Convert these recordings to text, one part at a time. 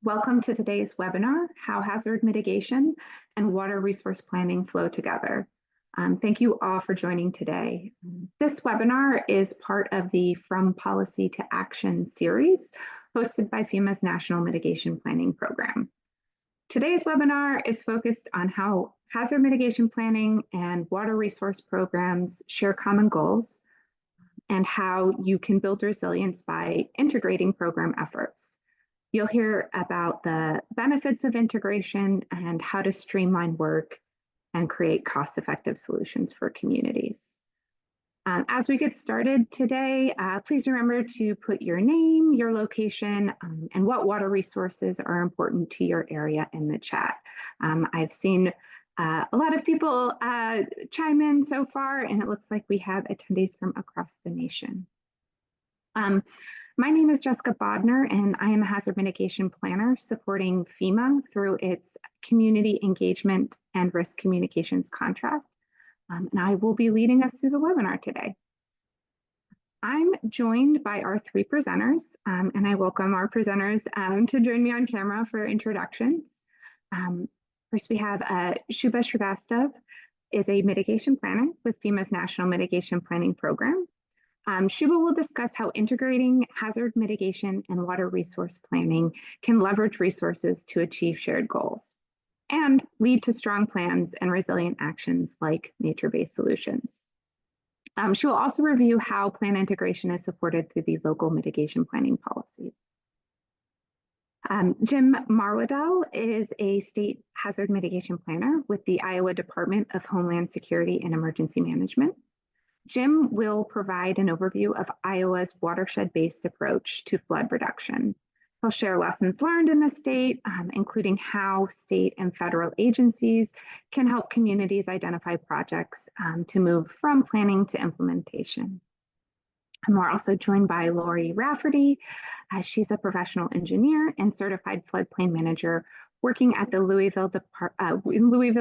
Welcome to today's webinar, How Hazard Mitigation and Water Resource Planning Flow Together. Thank you all for joining today. This webinar is part of the From Policy to Action series hosted by FEMA's National Mitigation Planning Program. Today's webinar is focused on how hazard mitigation planning and water resource programs share common goals and how you can build resilience by integrating program efforts. You'll hear about the benefits of integration and how to streamline work and create cost-effective solutions for communities. As we get started today, please remember to put your name, your location, and what water resources are important to your area in the chat. I've seen a lot of people chime in so far, and it looks like we have attendees from across the nation. My name is Jessica Bodner, and I am a hazard mitigation planner supporting FEMA through its community engagement and risk communications contract. And I will be leading us through the webinar today. I'm joined by our three presenters, and I welcome our presenters to join me on camera for introductions. First, we have Shubha Shrivastava, is a mitigation planner with FEMA's National Mitigation Planning Program. Shubha will discuss how integrating hazard mitigation and water resource planning can leverage resources to achieve shared goals and lead to strong plans and resilient actions like nature-based solutions. She will also review how plan integration is supported through the local mitigation planning policies. Jim Marwedel is a state hazard mitigation planner with the Iowa Department of Homeland Security and Emergency Management. Jim will provide an overview of Iowa's watershed-based approach to flood reduction. He'll share lessons learned in the state, including how state and federal agencies can help communities identify projects to move from planning to implementation. And we're also joined by Lori Rafferty. She's a professional engineer and certified floodplain manager working at the Louisville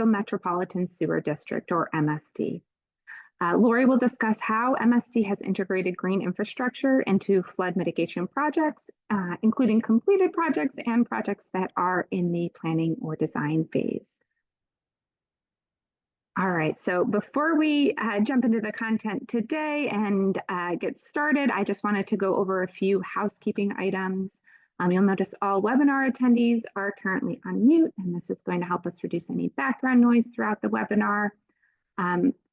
Metropolitan Sewer District, or MSD. Lori will discuss how MSD has integrated green infrastructure into flood mitigation projects, including completed projects and projects that are in the planning or design phase. All right, so before we jump into the content today and get started, I just wanted to go over a few housekeeping items. You'll notice all webinar attendees are currently on mute, and this is going to help us reduce any background noise throughout the webinar.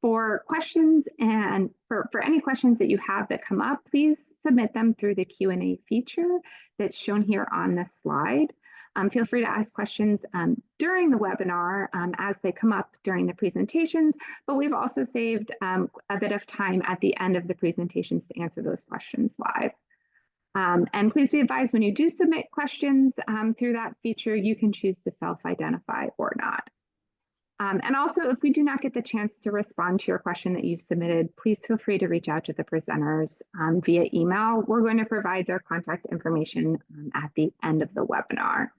For questions and for any questions that you have that come up, please submit them through the Q&A feature that's shown here on this slide. Feel free to ask questions during the webinar as they come up during the presentations, but we've also saved a bit of time at the end of the presentations to answer those questions live. And please be advised when you do submit questions through that feature, you can choose to self-identify or not. And also, if we do not get the chance to respond to your question that you've submitted, please feel free to reach out to the presenters via email. We're going to provide their contact information at the end of the webinar.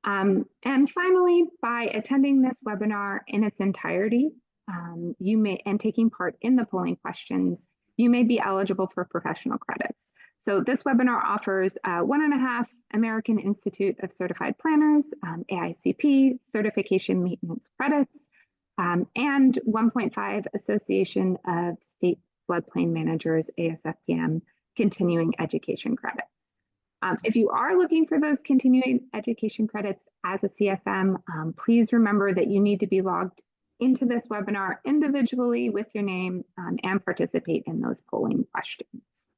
And finally, by attending this webinar in its entirety, and taking part in the polling questions, you may be eligible for professional credits. So this webinar offers 1.5 American Institute of Certified Planners, AICP, certification maintenance credits, and 1.5 Association of State Floodplain Managers, ASFPM, continuing education credits. If you are looking for those continuing education credits as a CFM, please remember that you need to be logged into this webinar individually with your name and participate in those polling questions.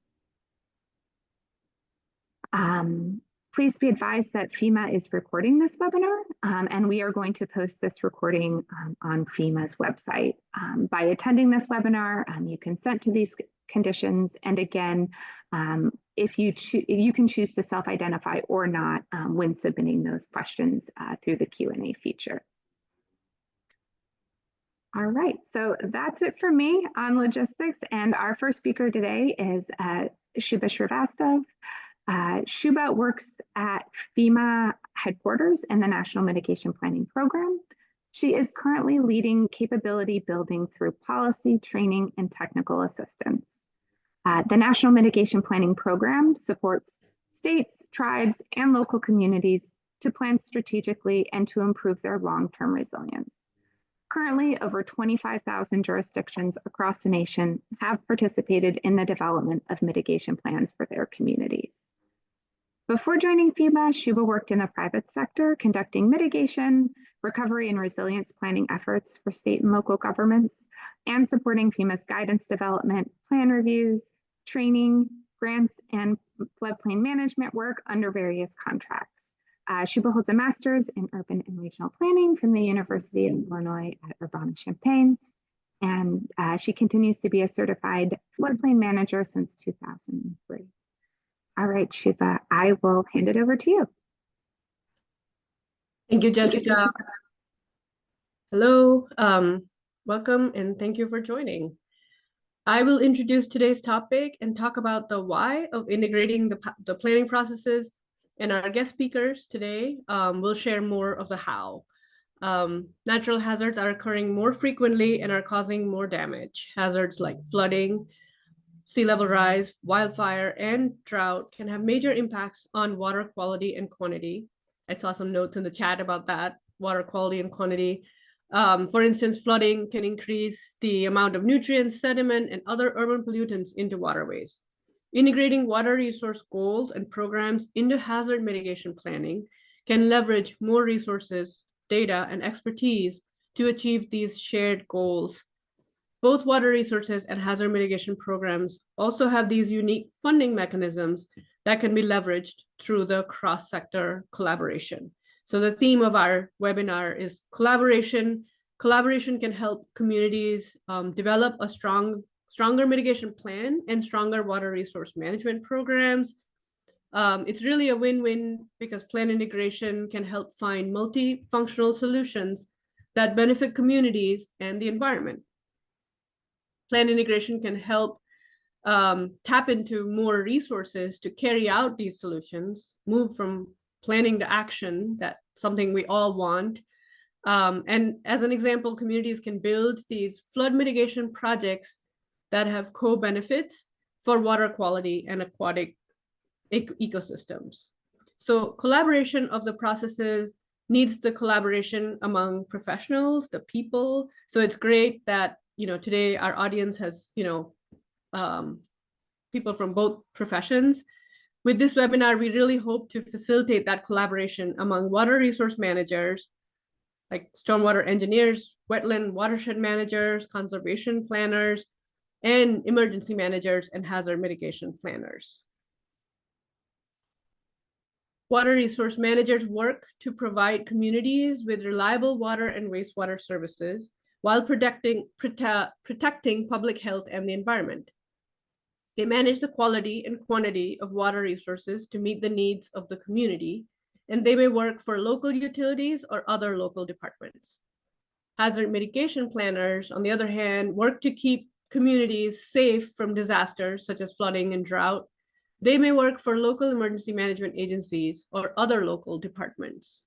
Please be advised that FEMA is recording this webinar, and we are going to post this recording on FEMA's website. By attending this webinar, you consent to these conditions, and again, if you can choose to self-identify or not when submitting those questions through the Q&A feature. All right, so that's it for me on logistics, and our first speaker today is Shubha Shrivastava. Shubha works at FEMA headquarters in the National Mitigation Planning Program. She is currently leading capability building through policy, training, and technical assistance. The National Mitigation Planning Program supports states, tribes, and local communities to plan strategically and to improve their long-term resilience. Currently, over 25,000 jurisdictions across the nation have participated in the development of mitigation plans for their communities. Before joining FEMA, Shubha worked in the private sector, conducting mitigation, recovery, and resilience planning efforts for state and local governments, and supporting FEMA's guidance development, plan reviews, training, grants, and floodplain management work under various contracts. Shubha holds a master's in urban and regional planning from the University of Illinois at Urbana-Champaign, and she continues to be a certified floodplain manager since 2003. All right, Shubha, I will hand it over to you. Thank you, Jessica. Hello, welcome, and thank you for joining. I will introduce today's topic and talk about the why of integrating the planning processes, and our guest speakers today will share more of the how. Natural hazards are occurring more frequently and are causing more damage. Hazards like flooding, sea level rise, wildfire, and drought can have major impacts on water quality and quantity. I saw some notes in the chat about that, water quality and quantity. For instance, flooding can increase the amount of nutrients, sediment, and other urban pollutants into waterways. Integrating water resource goals and programs into hazard mitigation planning can leverage more resources, data, and expertise to achieve these shared goals. Both water resources and hazard mitigation programs also have these unique funding mechanisms that can be leveraged through the cross-sector collaboration. So the theme of our webinar is collaboration. Collaboration can help communities develop a stronger mitigation plan and stronger water resource management programs. It's really a win-win because plan integration can help find multifunctional solutions that benefit communities and the environment. Plan integration can help tap into more resources to carry out these solutions, move from planning to action, that's something we all want. And as an example, communities can build these flood mitigation projects that have co-benefits for water quality and aquatic ecosystems. So collaboration of the processes needs the collaboration among professionals, the people. So it's great that today our audience has people from both professions. With this webinar, we really hope to facilitate that collaboration among water resource managers, like stormwater engineers, wetland watershed managers, conservation planners, and emergency managers and hazard mitigation planners. Water resource managers work to provide communities with reliable water and wastewater services while protecting public health and the environment. They manage the quality and quantity of water resources to meet the needs of the community, and they may work for local utilities or other local departments. Hazard mitigation planners, on the other hand, work to keep communities safe from disasters such as flooding and drought. They may work for local emergency management agencies or other local departments.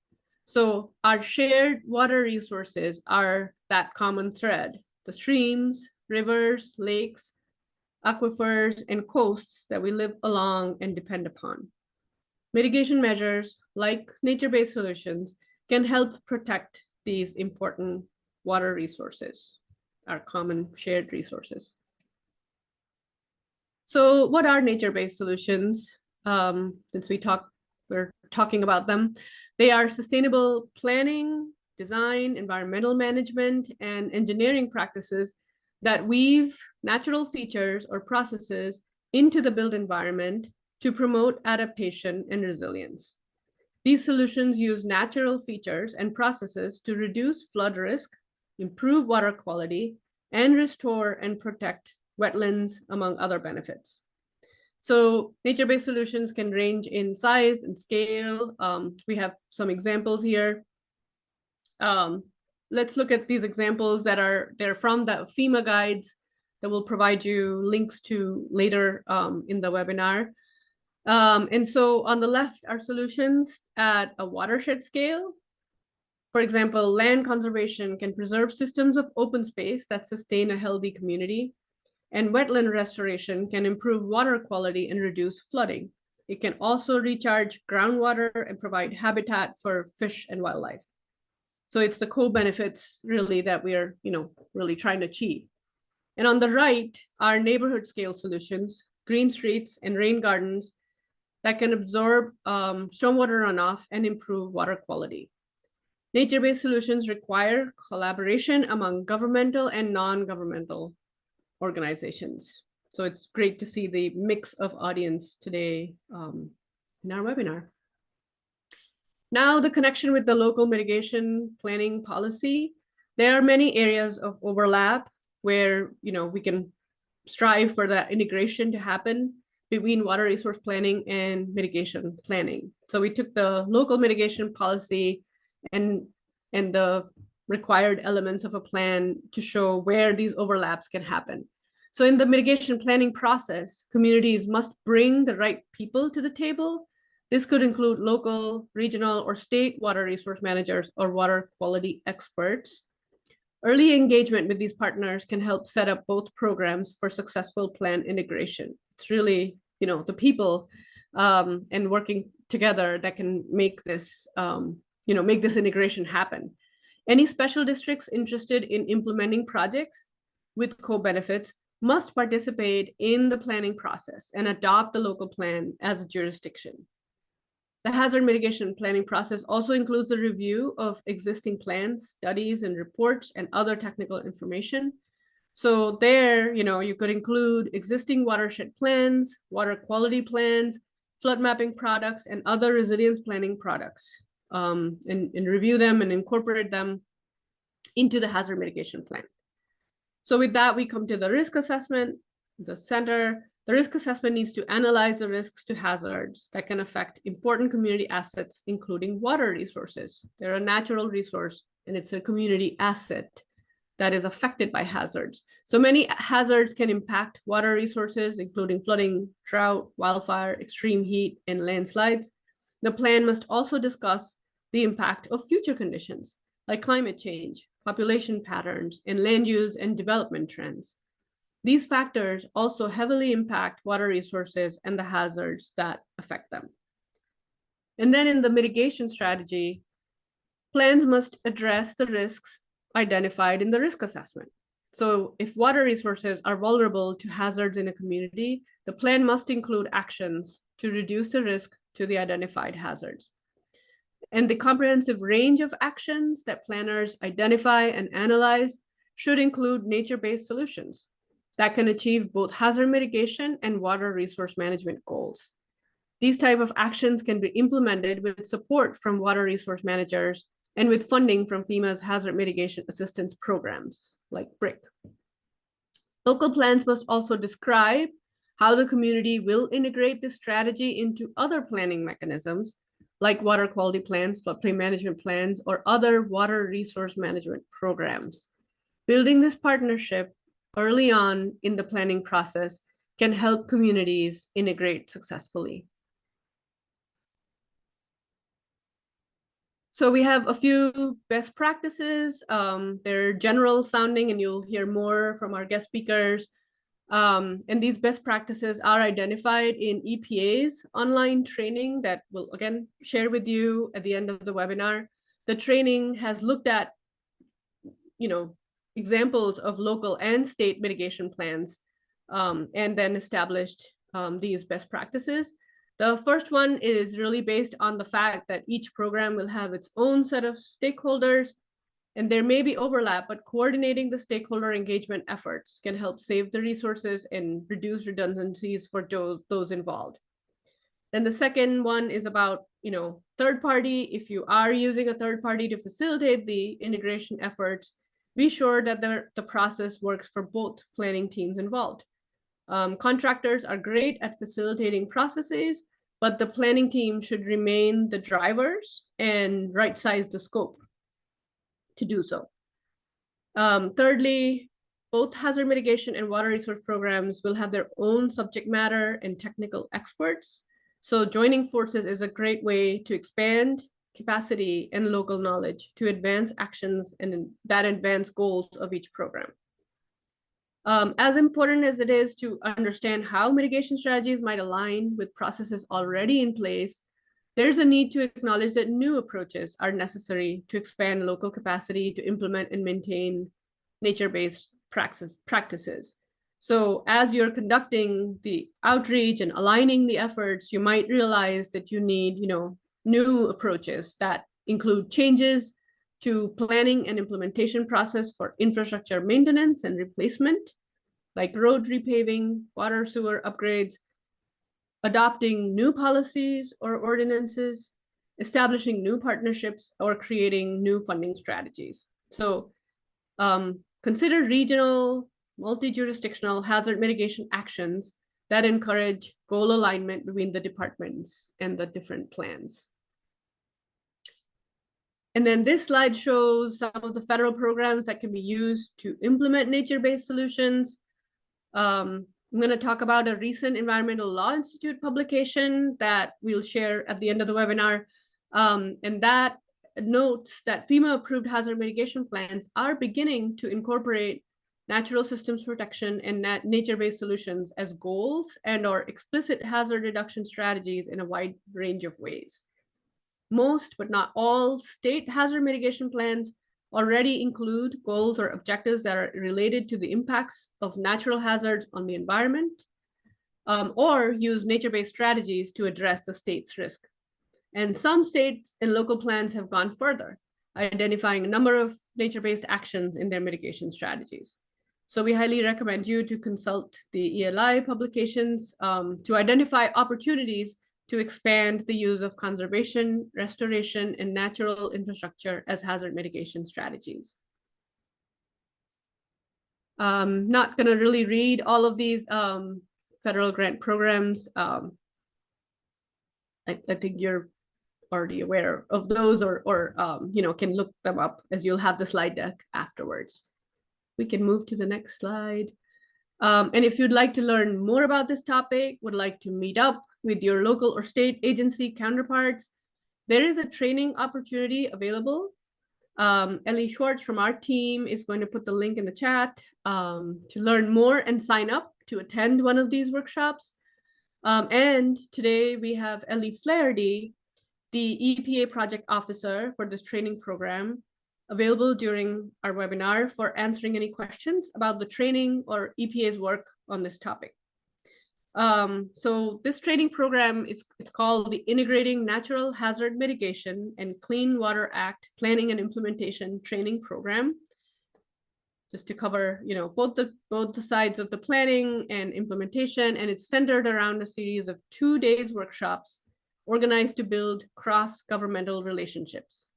So our shared water resources are that common thread: the streams, rivers, lakes, aquifers, and coasts that we live along and depend upon. Mitigation measures like nature-based solutions can help protect these important water resources, our common shared resources. So what are nature-based solutions? Since we're talking about them, they are sustainable planning, design, environmental management, and engineering practices that weave natural features or processes into the built environment to promote adaptation and resilience. These solutions use natural features and processes to reduce flood risk, improve water quality, and restore and protect wetlands, among other benefits. So nature-based solutions can range in size and scale. We have some examples here. Let's look at these examples they're from the FEMA guides that we'll provide you links to later in the webinar. And so on the left are solutions at a watershed scale. For example, land conservation can preserve systems of open space that sustain a healthy community, and wetland restoration can improve water quality and reduce flooding. It can also recharge groundwater and provide habitat for fish and wildlife. So it's the co-benefits really that we are, really trying to achieve. And on the right are neighborhood scale solutions, green streets and rain gardens that can absorb stormwater runoff and improve water quality. Nature-based solutions require collaboration among governmental and non-governmental organizations. So it's great to see the mix of audience today in our webinar. Now, the connection with the local mitigation planning policy. There are many areas of overlap where we can strive for that integration to happen between water resource planning and mitigation planning. So we took the local mitigation policy and the required elements of a plan to show where these overlaps can happen. So in the mitigation planning process, communities must bring the right people to the table. This could include local, regional, or state water resource managers or water quality experts. Early engagement with these partners can help set up both programs for successful plan integration. It's really, the people and working together that can make this, make this integration happen. Any special districts interested in implementing projects with co-benefits must participate in the planning process and adopt the local plan as a jurisdiction. The hazard mitigation planning process also includes the review of existing plans, studies, and reports, and other technical information. So there, you could include existing watershed plans, water quality plans, flood mapping products, and other resilience planning products, and review them and incorporate them into the hazard mitigation plan. So with that, we come to the risk assessment, the center. The risk assessment needs to analyze the risks to hazards that can affect important community assets, including water resources. They're a natural resource, and it's a community asset that is affected by hazards. So many hazards can impact water resources, including flooding, drought, wildfire, extreme heat, and landslides. The plan must also discuss the impact of future conditions, like climate change, population patterns, and land use and development trends. These factors also heavily impact water resources and the hazards that affect them. And then in the mitigation strategy, plans must address the risks identified in the risk assessment. So if water resources are vulnerable to hazards in a community, the plan must include actions to reduce the risk to the identified hazards. And the comprehensive range of actions that planners identify and analyze should include nature-based solutions that can achieve both hazard mitigation and water resource management goals. These type of actions can be implemented with support from water resource managers and with funding from FEMA's hazard mitigation assistance programs like BRIC. Local plans must also describe how the community will integrate this strategy into other planning mechanisms like water quality plans, floodplain management plans, or other water resource management programs. Building this partnership early on in the planning process can help communities integrate successfully. So we have a few best practices. They're general sounding, and you'll hear more from our guest speakers. And these best practices are identified in EPA's online training that we'll again share with you at the end of the webinar. The training has looked at, examples of local and state mitigation plans, and then established these best practices. The first one is really based on the fact that each program will have its own set of stakeholders, and there may be overlap, but coordinating the stakeholder engagement efforts can help save the resources and reduce redundancies for those involved. Then the second one is about, third party. If you are using a third party to facilitate the integration efforts, be sure that the process works for both planning teams involved. Contractors are great at facilitating processes, but the planning team should remain the drivers and right-size the scope to do so. Thirdly, both hazard mitigation and water resource programs will have their own subject matter and technical experts. So joining forces is a great way to expand capacity and local knowledge to advance actions and that advance goals of each program. As important as it is to understand how mitigation strategies might align with processes already in place, there's a need to acknowledge that new approaches are necessary to expand local capacity to implement and maintain nature-based practices. So as you're conducting the outreach and aligning the efforts, you might realize that you need, new approaches that include changes to planning and implementation process for infrastructure maintenance and replacement, like road repaving, water sewer upgrades, adopting new policies or ordinances, establishing new partnerships, or creating new funding strategies. So consider regional, multi-jurisdictional hazard mitigation actions that encourage goal alignment between the departments and the different plans. And then this slide shows some of the federal programs that can be used to implement nature-based solutions. I'm going to talk about a recent Environmental Law Institute publication that we'll share at the end of the webinar. And that notes that FEMA-approved hazard mitigation plans are beginning to incorporate natural systems protection and nature-based solutions as goals and/or explicit hazard reduction strategies in a wide range of ways. Most, but not all, state hazard mitigation plans already include goals or objectives that are related to the impacts of natural hazards on the environment, or use nature-based strategies to address the state's risk. And some states and local plans have gone further, identifying a number of nature-based actions in their mitigation strategies. So we highly recommend you to consult the ELI publications to identify opportunities to expand the use of conservation, restoration, and natural infrastructure as hazard mitigation strategies. Not going to really read all of these federal grant programs. I think you're already aware of those, or can look them up, as you'll have the slide deck afterwards. We can move to the next slide. And if you'd like to learn more about this topic, would like to meet up with your local or state agency counterparts, there is a training opportunity available. Ellie Schwartz from our team is going to put the link in the chat to learn more and sign up to attend one of these workshops. And today we have Ellie Flaherty, the EPA project officer for this training program, available during our webinar for answering any questions about the training or EPA's work on this topic. So this training program it's called the Integrating Natural Hazard Mitigation and Clean Water Act Planning and Implementation Training Program. Just to cover, both the sides of the planning and implementation, and it's centered around a series of 2 days workshops organized to build cross-governmental relationships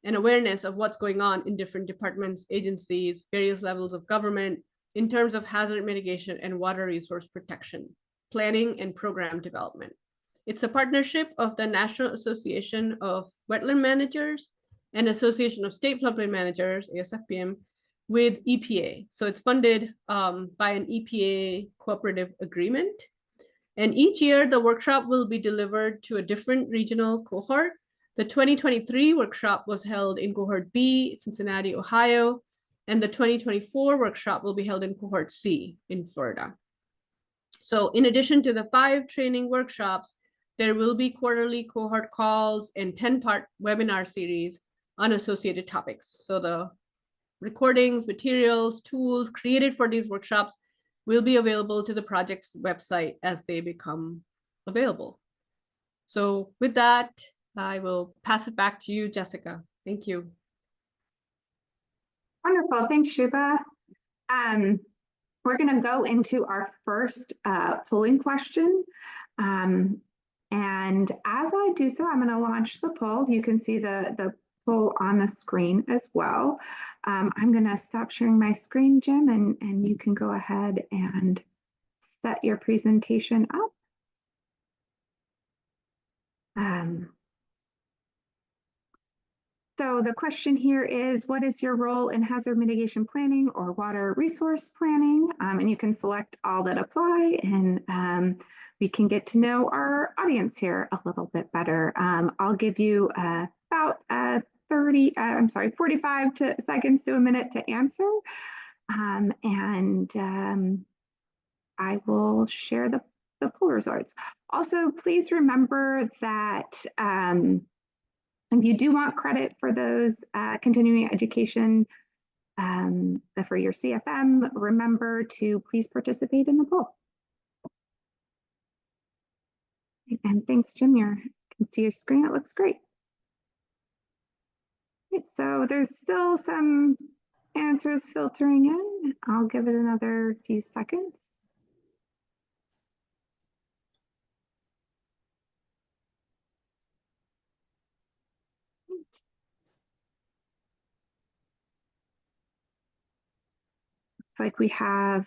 and awareness of what's going on in different departments, agencies, various levels of government in terms of hazard mitigation and water resource protection, planning and program development. It's a partnership of the National Association of Wetland Managers and Association of State Floodplain Managers, ASFPM, with EPA. So it's funded by an EPA cooperative agreement. And each year, the workshop will be delivered to a different regional cohort. The 2023 workshop was held in Cohort B, Cincinnati, Ohio, and the 2024 workshop will be held in Cohort C in Florida. So in addition to the 5 training workshops, there will be quarterly cohort calls and 10-part webinar series on associated topics. So the recordings, materials, tools created for these workshops will be available to the project's website as they become available. So with that, I will pass it back to you, Jessica. Thank you. Wonderful. Thanks, Shubha. We're going to go into our first polling question. And as I do so, I'm going to launch the poll. You can see the poll on the screen as well. I'm going to stop sharing my screen, Jim, and you can go ahead and set your presentation up. So the question here is, what is your role in hazard mitigation planning or water resource planning? And you can select all that apply, and we can get to know our audience here a little bit better. I'll give you about 45 seconds to a minute to answer. I will share the poll results. Also, please remember that if you do want credit for those continuing education for your CFM, remember to please participate in the poll. And thanks, Jim. You can see your screen. It looks great. Right, so there's still some answers filtering in. I'll give it another few seconds. Looks like we have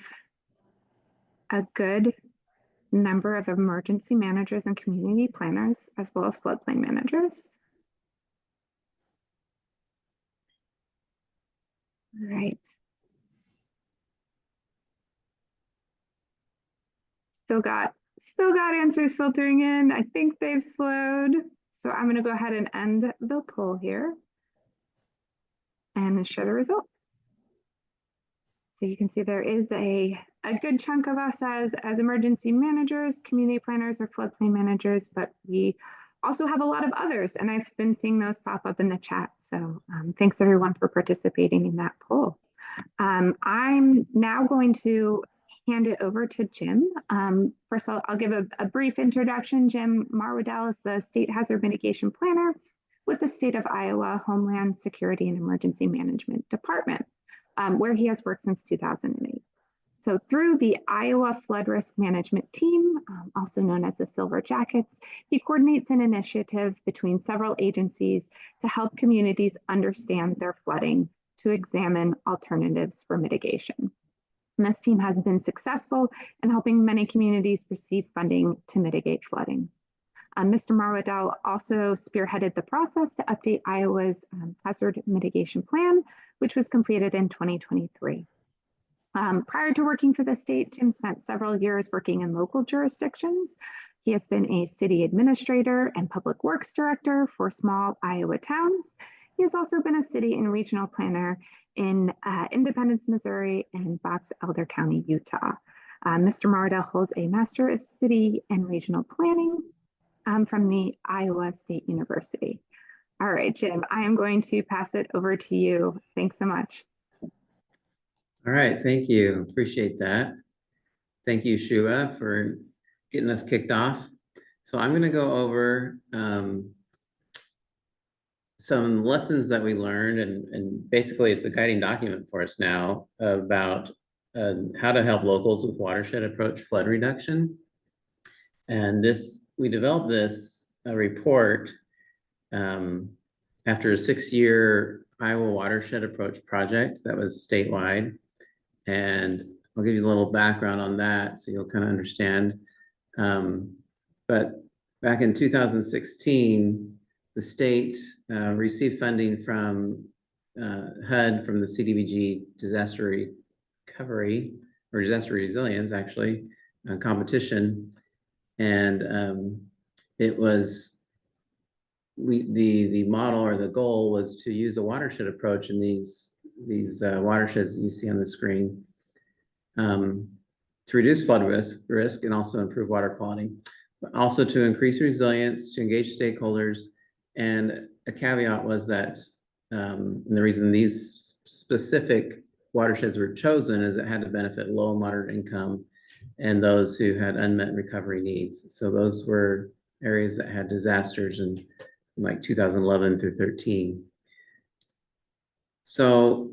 a good number of emergency managers and community planners, as well as floodplain managers. All right. Still got answers filtering in. I think they've slowed. So I'm going to go ahead and end the poll here and share the results. So you can see there is a good chunk of us as emergency managers, community planners, or floodplain managers, but we also have a lot of others, and I've been seeing those pop up in the chat. So thanks everyone for participating in that poll. I'm now going to hand it over to Jim. First, I'll give a brief introduction. Jim Marwedel is the State Hazard Mitigation Planner with the State of Iowa Homeland Security and Emergency Management Department, where he has worked since 2008. So through the Iowa Flood Risk Management Team, also known as the Silver Jackets, he coordinates an initiative between several agencies to help communities understand their flooding, to examine alternatives for mitigation. And this team has been successful in helping many communities receive funding to mitigate flooding. Mr. Marwedel also spearheaded the process to update Iowa's hazard mitigation plan, which was completed in 2023. Prior to working for the state, Jim spent several years working in local jurisdictions. He has been a city administrator and public works director for small Iowa towns. He has also been a city and regional planner in Independence, Missouri, and Box Elder County, Utah. Mr. Marwedel holds a Master of City and Regional Planning from the Iowa State University. All right, Jim, I am going to pass it over to you. Thanks so much. All right, thank you. Appreciate that. Thank you, Shubha, for getting us kicked off. So I'm going to go over some lessons that we learned, and basically it's a guiding document for us now about how to help locals with watershed approach flood reduction. And we developed this report after a 6-year Iowa watershed approach project that was statewide. And I'll give you a little background on that so you'll kind of understand. But back in 2016, the state received funding from HUD, from the CDBG disaster recovery, or disaster resilience actually, competition. And it was, the model or the goal was to use a watershed approach in these watersheds that you see on the screen to reduce flood risk and also improve water quality, but also to increase resilience, to engage stakeholders. And a caveat was that and the reason these specific watersheds were chosen is it had to benefit low and moderate income and those who had unmet recovery needs. So those were areas that had disasters in like 2011 through 13. So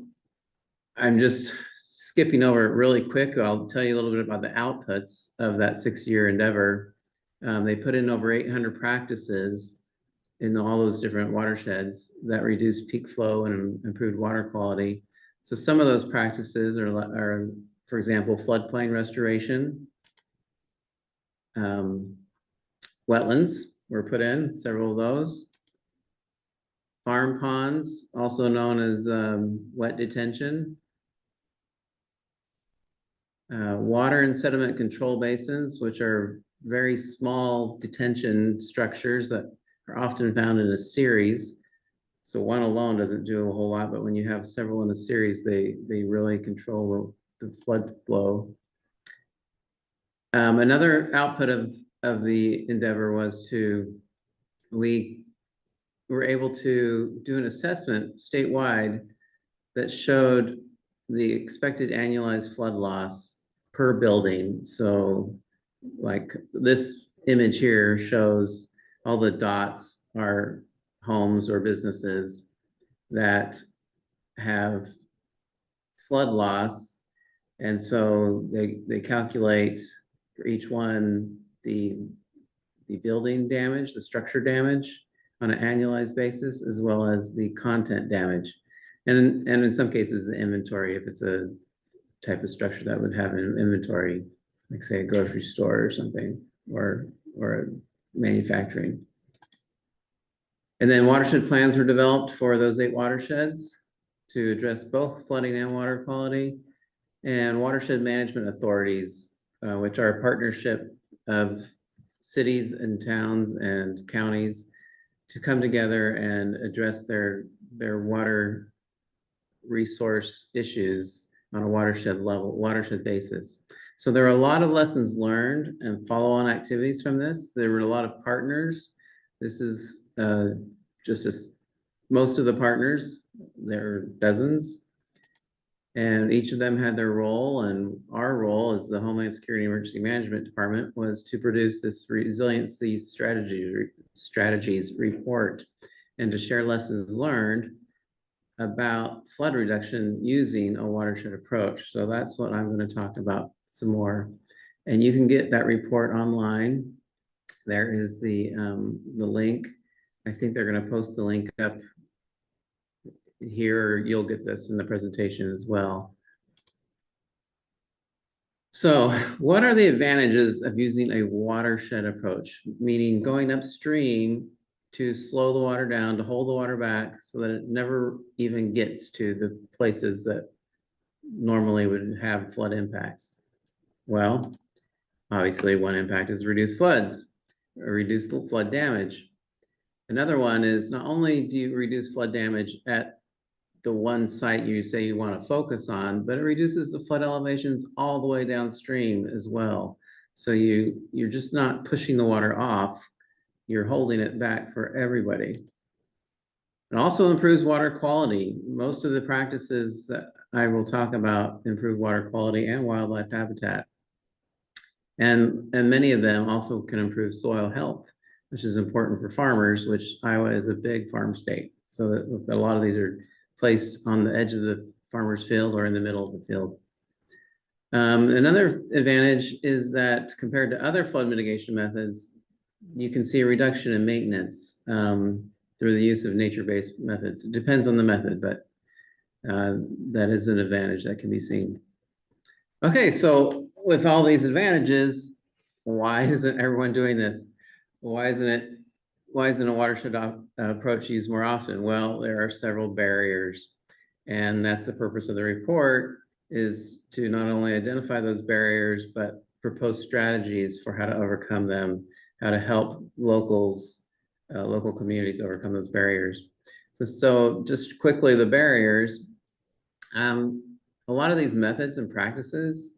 I'm just skipping over it really quick. I'll tell you a little bit about the outputs of that 6-year endeavor. They put in over 800 practices in all those different watersheds that reduced peak flow and improved water quality. So some of those practices are for example, floodplain restoration. Wetlands were put in, several of those. Farm ponds, also known as wet detention. Water and sediment control basins, which are very small detention structures that are often found in a series. So one alone doesn't do a whole lot, but when you have several in a series, they really control the flood flow. Another output of the endeavor was we were able to do an assessment statewide that showed the expected annualized flood loss per building. So like this image here shows all the dots are homes or businesses that have flood loss. And so they calculate for each one the building damage, the structure damage on an annualized basis, as well as the content damage. And in some cases, the inventory, if it's a type of structure that would have an inventory, like say a grocery store or something, or manufacturing. And then watershed plans were developed for those 8 watersheds to address both flooding and water quality. And watershed management authorities, which are a partnership of cities and towns and counties to come together and address their water resource issues on a watershed basis. So there are a lot of lessons learned and follow-on activities from this. There were a lot of partners. This is most of the partners, there are dozens, and each of them had their role, and our role as the Homeland Security Emergency Management Department was to produce this resiliency strategies report and to share lessons learned about flood reduction using a watershed approach. So that's what I'm going to talk about some more. And you can get that report online. There is the link. I think they're going to post the link up here. You'll get this in the presentation as well. So what are the advantages of using a watershed approach? Meaning going upstream to slow the water down, to hold the water back so that it never even gets to the places that normally would have flood impacts. Well, obviously one impact is reduced floods, or reduced flood damage. Another one is not only do you reduce flood damage at the one site you say you want to focus on, but it reduces the flood elevations all the way downstream as well. So you're just not pushing the water off, you're holding it back for everybody. It also improves water quality. Most of the practices that I will talk about improve water quality and wildlife habitat. And many of them also can improve soil health, which is important for farmers, which Iowa is a big farm state. So that a lot of these are placed on the edge of the farmer's field or in the middle of the field. Another advantage is that compared to other flood mitigation methods, you can see a reduction in maintenance through the use of nature-based methods. It depends on the method, but that is an advantage that can be seen. Okay, so with all these advantages, why isn't everyone doing this? Why isn't a watershed approach used more often? Well, there are several barriers, and that's the purpose of the report, is to not only identify those barriers, but propose strategies for how to overcome them, how to help local communities overcome those barriers. So just quickly, the barriers, a lot of these methods and practices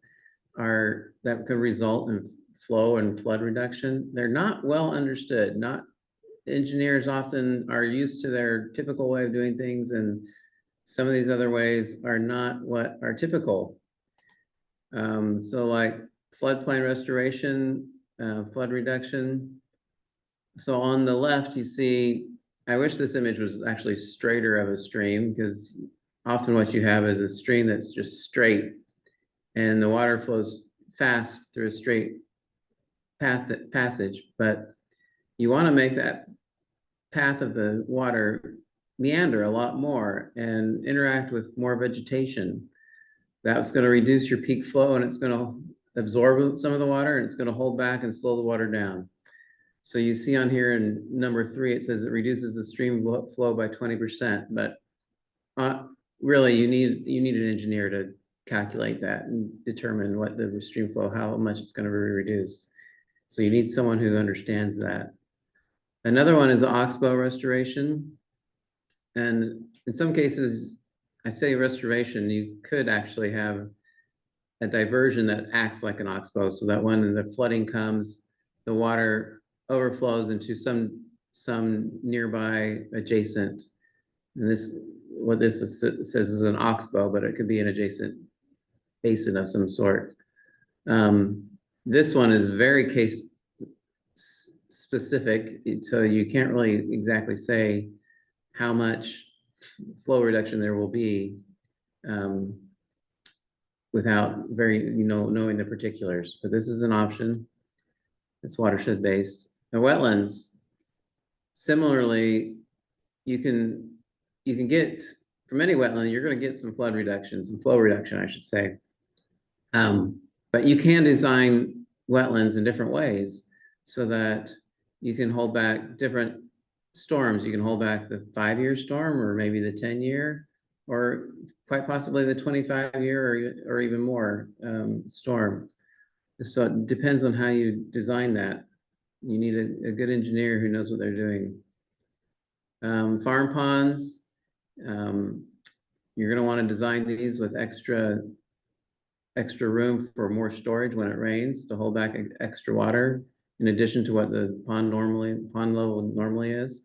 that can result in flow and flood reduction. They're not well understood. Engineers often are used to their typical way of doing things, and some of these other ways are not what are typical. So like floodplain restoration, flood reduction. So on the left, you see, I wish this image was actually straighter of a stream, because often what you have is a stream that's just straight and the water flows fast through a straight passage, but you want to make that path of the water meander a lot more and interact with more vegetation. That's going to reduce your peak flow, and it's going to absorb some of the water, and it's going to hold back and slow the water down. So you see on here in number 3, it says it reduces the stream flow by 20%, but really you need an engineer to calculate that and determine what the stream flow, how much it's going to be reduced. So you need someone who understands that. Another one is oxbow restoration. And in some cases, I say restoration, you could actually have a diversion that acts like an oxbow, so that when the flooding comes, the water overflows into some nearby adjacent. And this, what this says is an oxbow, but it could be an adjacent basin of some sort. This one is very case specific, so you can't really exactly say how much flow reduction there will be without knowing the particulars. But this is an option. It's watershed based. Now, wetlands, similarly, you can get from any wetland, you're going to get some flood reduction, some flow reduction, I should say. But you can design wetlands in different ways so that you can hold back different storms. You can hold back the 5-year storm, or maybe the 10-year, or quite possibly the 25-year or even more storm. So it depends on how you design that. You need a good engineer who knows what they're doing. Farm ponds, you're going to want to design these with extra room for more storage when it rains to hold back extra water, in addition to what the pond level normally is.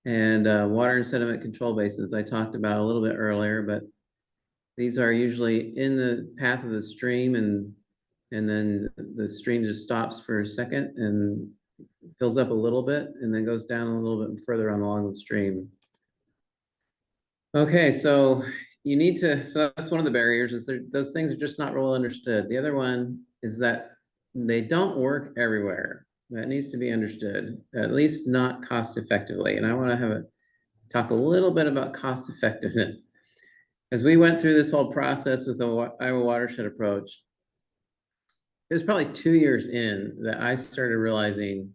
And water and sediment control basins I talked about a little bit earlier, but these are usually in the path of the stream, and then the stream just stops for a second and fills up a little bit and then goes down a little bit further on along the stream. Okay, so you need to, so that's one of the barriers, is those things are just not well understood. The other one is that they don't work everywhere. That needs to be understood, at least not cost effectively. And I want to talk a little bit about cost effectiveness. As we went through this whole process with the Iowa watershed approach, it was probably 2 years in that I started realizing,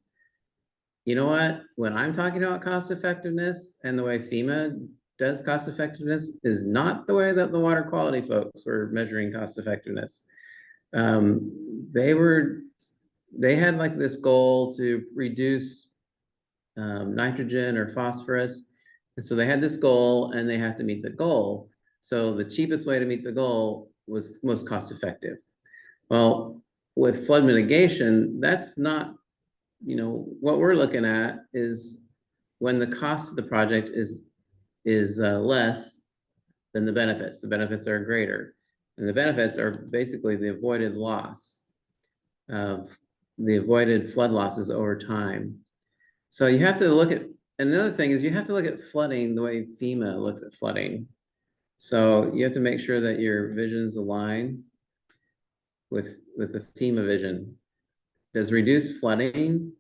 you know what, when I'm talking about cost effectiveness and the way FEMA does cost effectiveness is not the way that the water quality folks were measuring cost effectiveness. They had like this goal to reduce nitrogen or phosphorus. And so they had this goal and they have to meet the goal. So the cheapest way to meet the goal was most cost effective. Well, with flood mitigation, that's not, what we're looking at is when the cost of the project is less than the benefits. The benefits are greater. And the benefits are basically the avoided loss of the avoided flood losses over time. So you have to look at, and the other thing is you have to look at flooding the way FEMA looks at flooding. So you have to make sure that your visions align with the FEMA vision. Does reduce flooding,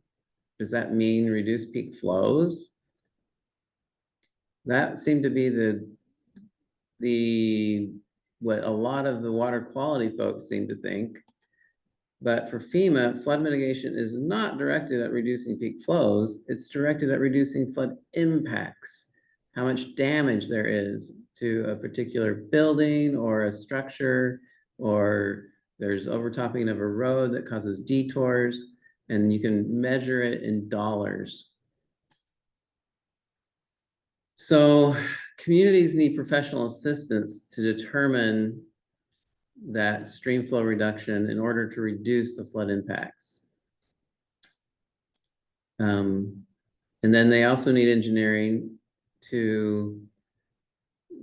does that mean reduce peak flows? That seemed to be what a lot of the water quality folks seem to think. But for FEMA, flood mitigation is not directed at reducing peak flows. It's directed at reducing flood impacts, how much damage there is to a particular building or a structure, or there's overtopping of a road that causes detours, and you can measure it in dollars. So communities need professional assistance to determine that stream flow reduction in order to reduce the flood impacts. And then they also need engineering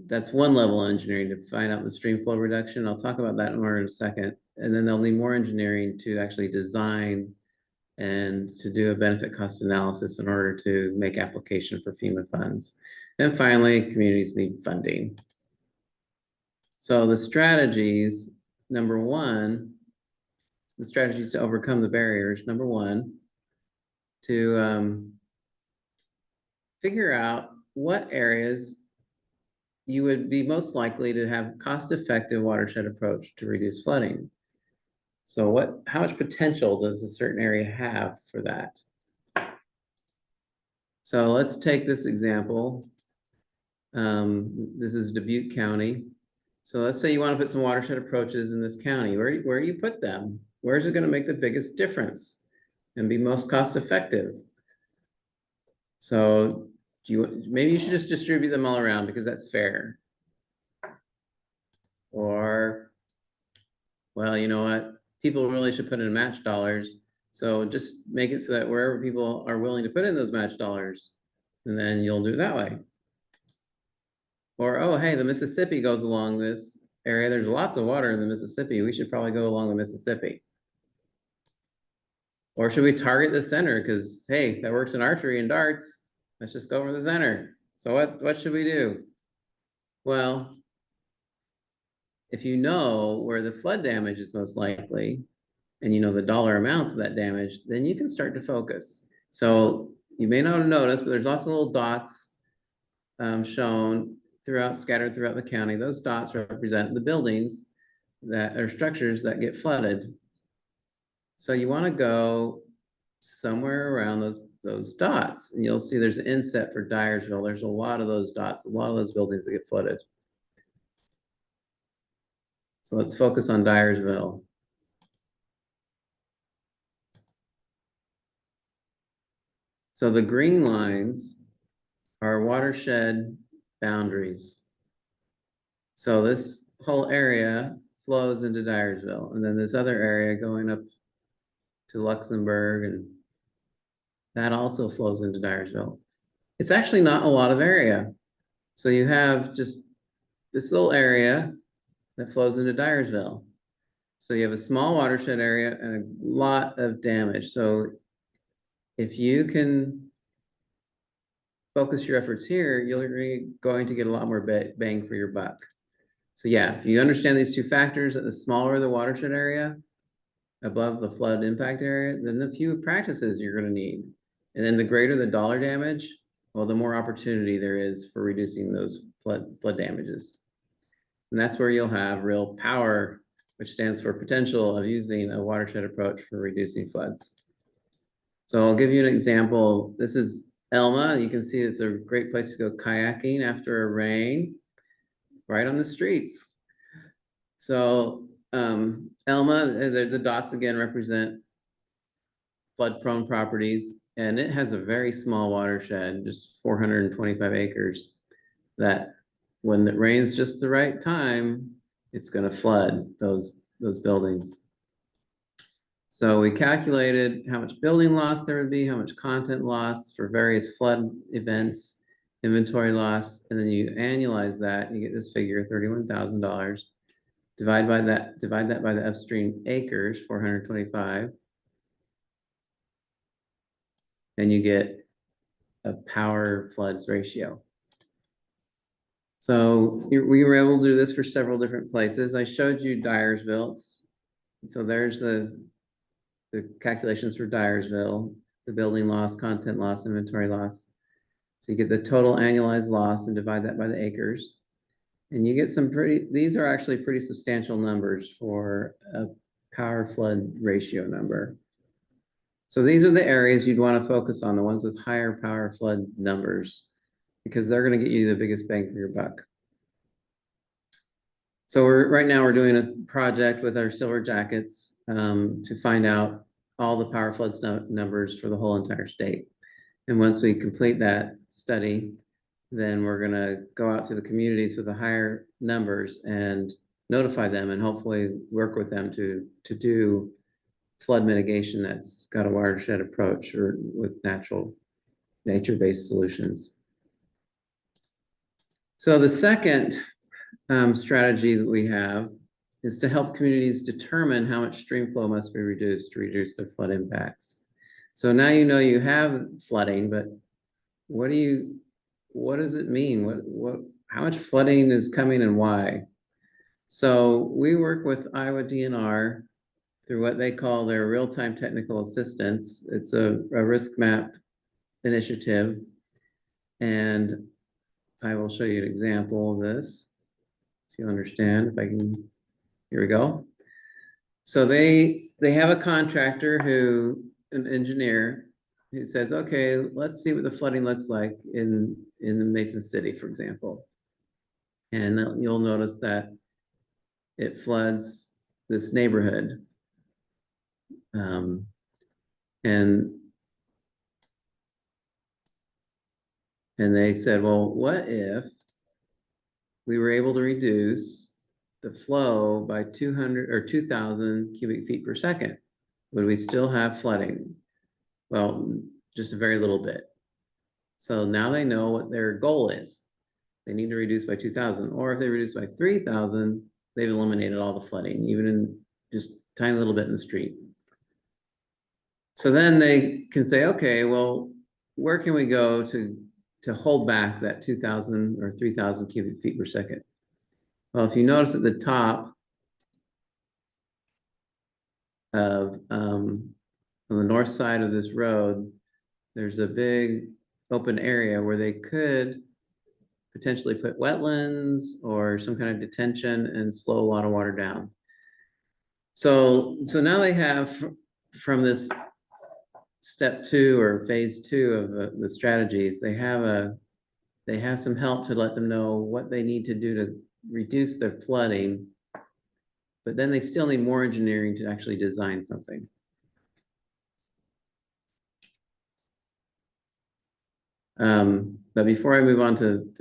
that's one level of engineering, to find out the stream flow reduction. I'll talk about that more in a second. And then they'll need more engineering to actually design and to do a benefit cost analysis in order to make application for FEMA funds. And finally, communities need funding. So the strategies, number one, the strategies to overcome the barriers. Number one, to figure out what areas you would be most likely to have cost-effective watershed approach to reduce flooding. So how much potential does a certain area have for that? So let's take this example. This is Dubuque County. So let's say you want to put some watershed approaches in this county. Where do you put them? Where is it going to make the biggest difference and be most cost effective? So maybe you should just distribute them all around because that's fair. Or, well, you know what? People really should put in match dollars. So just make it so that wherever people are willing to put in those match dollars, and then you'll do it that way. Or, oh, hey, the Mississippi goes along this area. There's lots of water in the Mississippi. We should probably go along the Mississippi. Or should we target the center? Because, hey, that works in archery and darts. Let's just go over the center. So what should we do? Well, if you know where the flood damage is most likely, and you know the dollar amounts of that damage, then you can start to focus. So you may not have noticed, but there's lots of little dots shown scattered throughout the county. Those dots represent the buildings that are structures that get flooded. So you want to go somewhere around those dots, and you'll see there's an inset for Dyersville. There's a lot of those dots, a lot of those buildings that get flooded. So let's focus on Dyersville. So the green lines are watershed boundaries. So this whole area flows into Dyersville, and then this other area going up to Luxembourg, and that also flows into Dyersville. It's actually not a lot of area. So you have just this little area that flows into Dyersville. So you have a small watershed area and a lot of damage. So if you can focus your efforts here, you're going to get a lot more bang for your buck. So yeah, if you understand these two factors, that the smaller the watershed area above the flood impact area, then the fewer practices you're going to need. And then the greater the dollar damage, well, the more opportunity there is for reducing those flood damages. And that's where you'll have real power, which stands for potential of using a watershed approach for reducing floods. So I'll give you an example. This is Elma. You can see it's a great place to go kayaking after a rain, right on the streets. So Elma, the dots again represent flood-prone properties, and it has a very small watershed, just 425 acres, that when it rains just the right time, it's going to flood those buildings. So we calculated how much building loss there would be, how much content loss for various flood events, inventory loss, and then you annualize that, you get this figure, $31,000. Divide that by the upstream acres, 425, and you get a power floods ratio. So we were able to do this for several different places. I showed you Dyersville. So there's the calculations for Dyersville, the building loss, content loss, inventory loss. So you get the total annualized loss and divide that by the acres. And you get these are actually pretty substantial numbers for a power flood ratio number. So these are the areas you'd want to focus on, the ones with higher power flood numbers, because they're going to get you the biggest bang for your buck. So right now we're doing a project with our Silver Jackets to find out all the power floods numbers for the whole entire state. And once we complete that study, then we're going to go out to the communities with the higher numbers and notify them and hopefully work with them to do flood mitigation that's got a watershed approach or with nature-based solutions. So the second strategy that we have is to help communities determine how much stream flow must be reduced to reduce their flood impacts. So now you know you have flooding, but what does it mean? How much flooding is coming and why? So we work with Iowa DNR through what they call their real-time technical assistance. It's a risk map initiative. And I will show you an example of this so you understand if I can. Here we go. So they have a contractor an engineer who says, okay, let's see what the flooding looks like in Mason City, for example. And you'll notice that it floods this neighborhood. And And they said, well, what if we were able to reduce the flow by 200 or 2,000 cubic feet per second? Would we still have flooding? Well, just a very little bit. So now they know what their goal is. They need to reduce by 2,000, or if they reduce by 3,000, they've eliminated all the flooding, even in just tiny little bit in the street. So then they can say, okay, well, where can we go to hold back that 2,000 or 3,000 cubic feet per second? Well, if you notice at the top of on the north side of this road, there's a big open area where they could potentially put wetlands or some kind of detention and slow a lot of water down. So now they have, from this step 2 or phase 2 of the strategies, they have some help to let them know what they need to do to reduce their flooding, but then they still need more engineering to actually design something. But before I move on to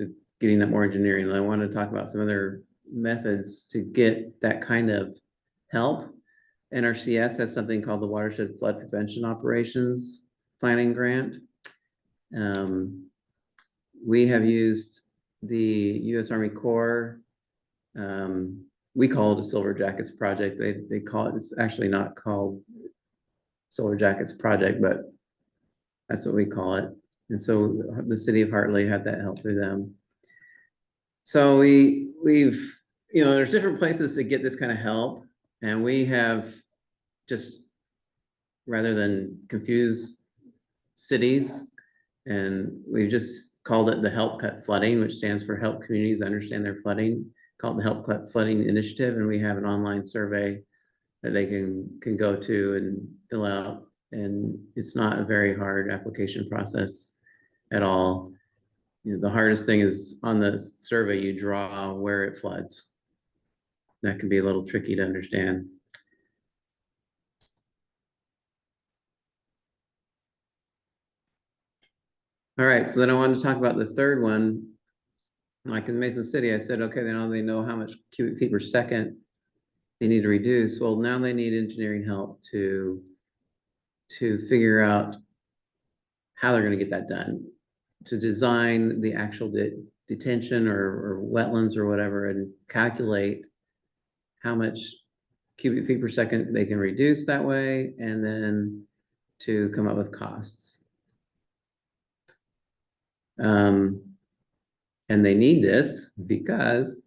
getting that more engineering, I want to talk about some other methods to get that kind of help. NRCS has something called the Watershed Flood Prevention Operations Planning Grant. We have used the U.S. Army Corps. We call it a Silver Jackets project. They call it, it's actually not called Silver Jackets project, but that's what we call it. And so the city of Hartley had that help through them. So we've, there's different places to get this kind of help. And we have just, rather than confuse cities, and we've just called it the Help Cut Flooding, which stands for Help Communities Understand Their Flooding, called the Help Cut Flooding Initiative. And we have an online survey that they can go to and fill out. And it's not a very hard application process at all. The hardest thing is on the survey, you draw where it floods. That can be a little tricky to understand. All right, so then I wanted to talk about the third one. Like in Mason City, I said, okay, now they know how much cubic feet per second they need to reduce. Well, now they need engineering help to figure out how they're going to get that done, to design the actual detention or wetlands or whatever, and calculate how much cubic feet per second they can reduce that way, and then to come up with costs. And they need this because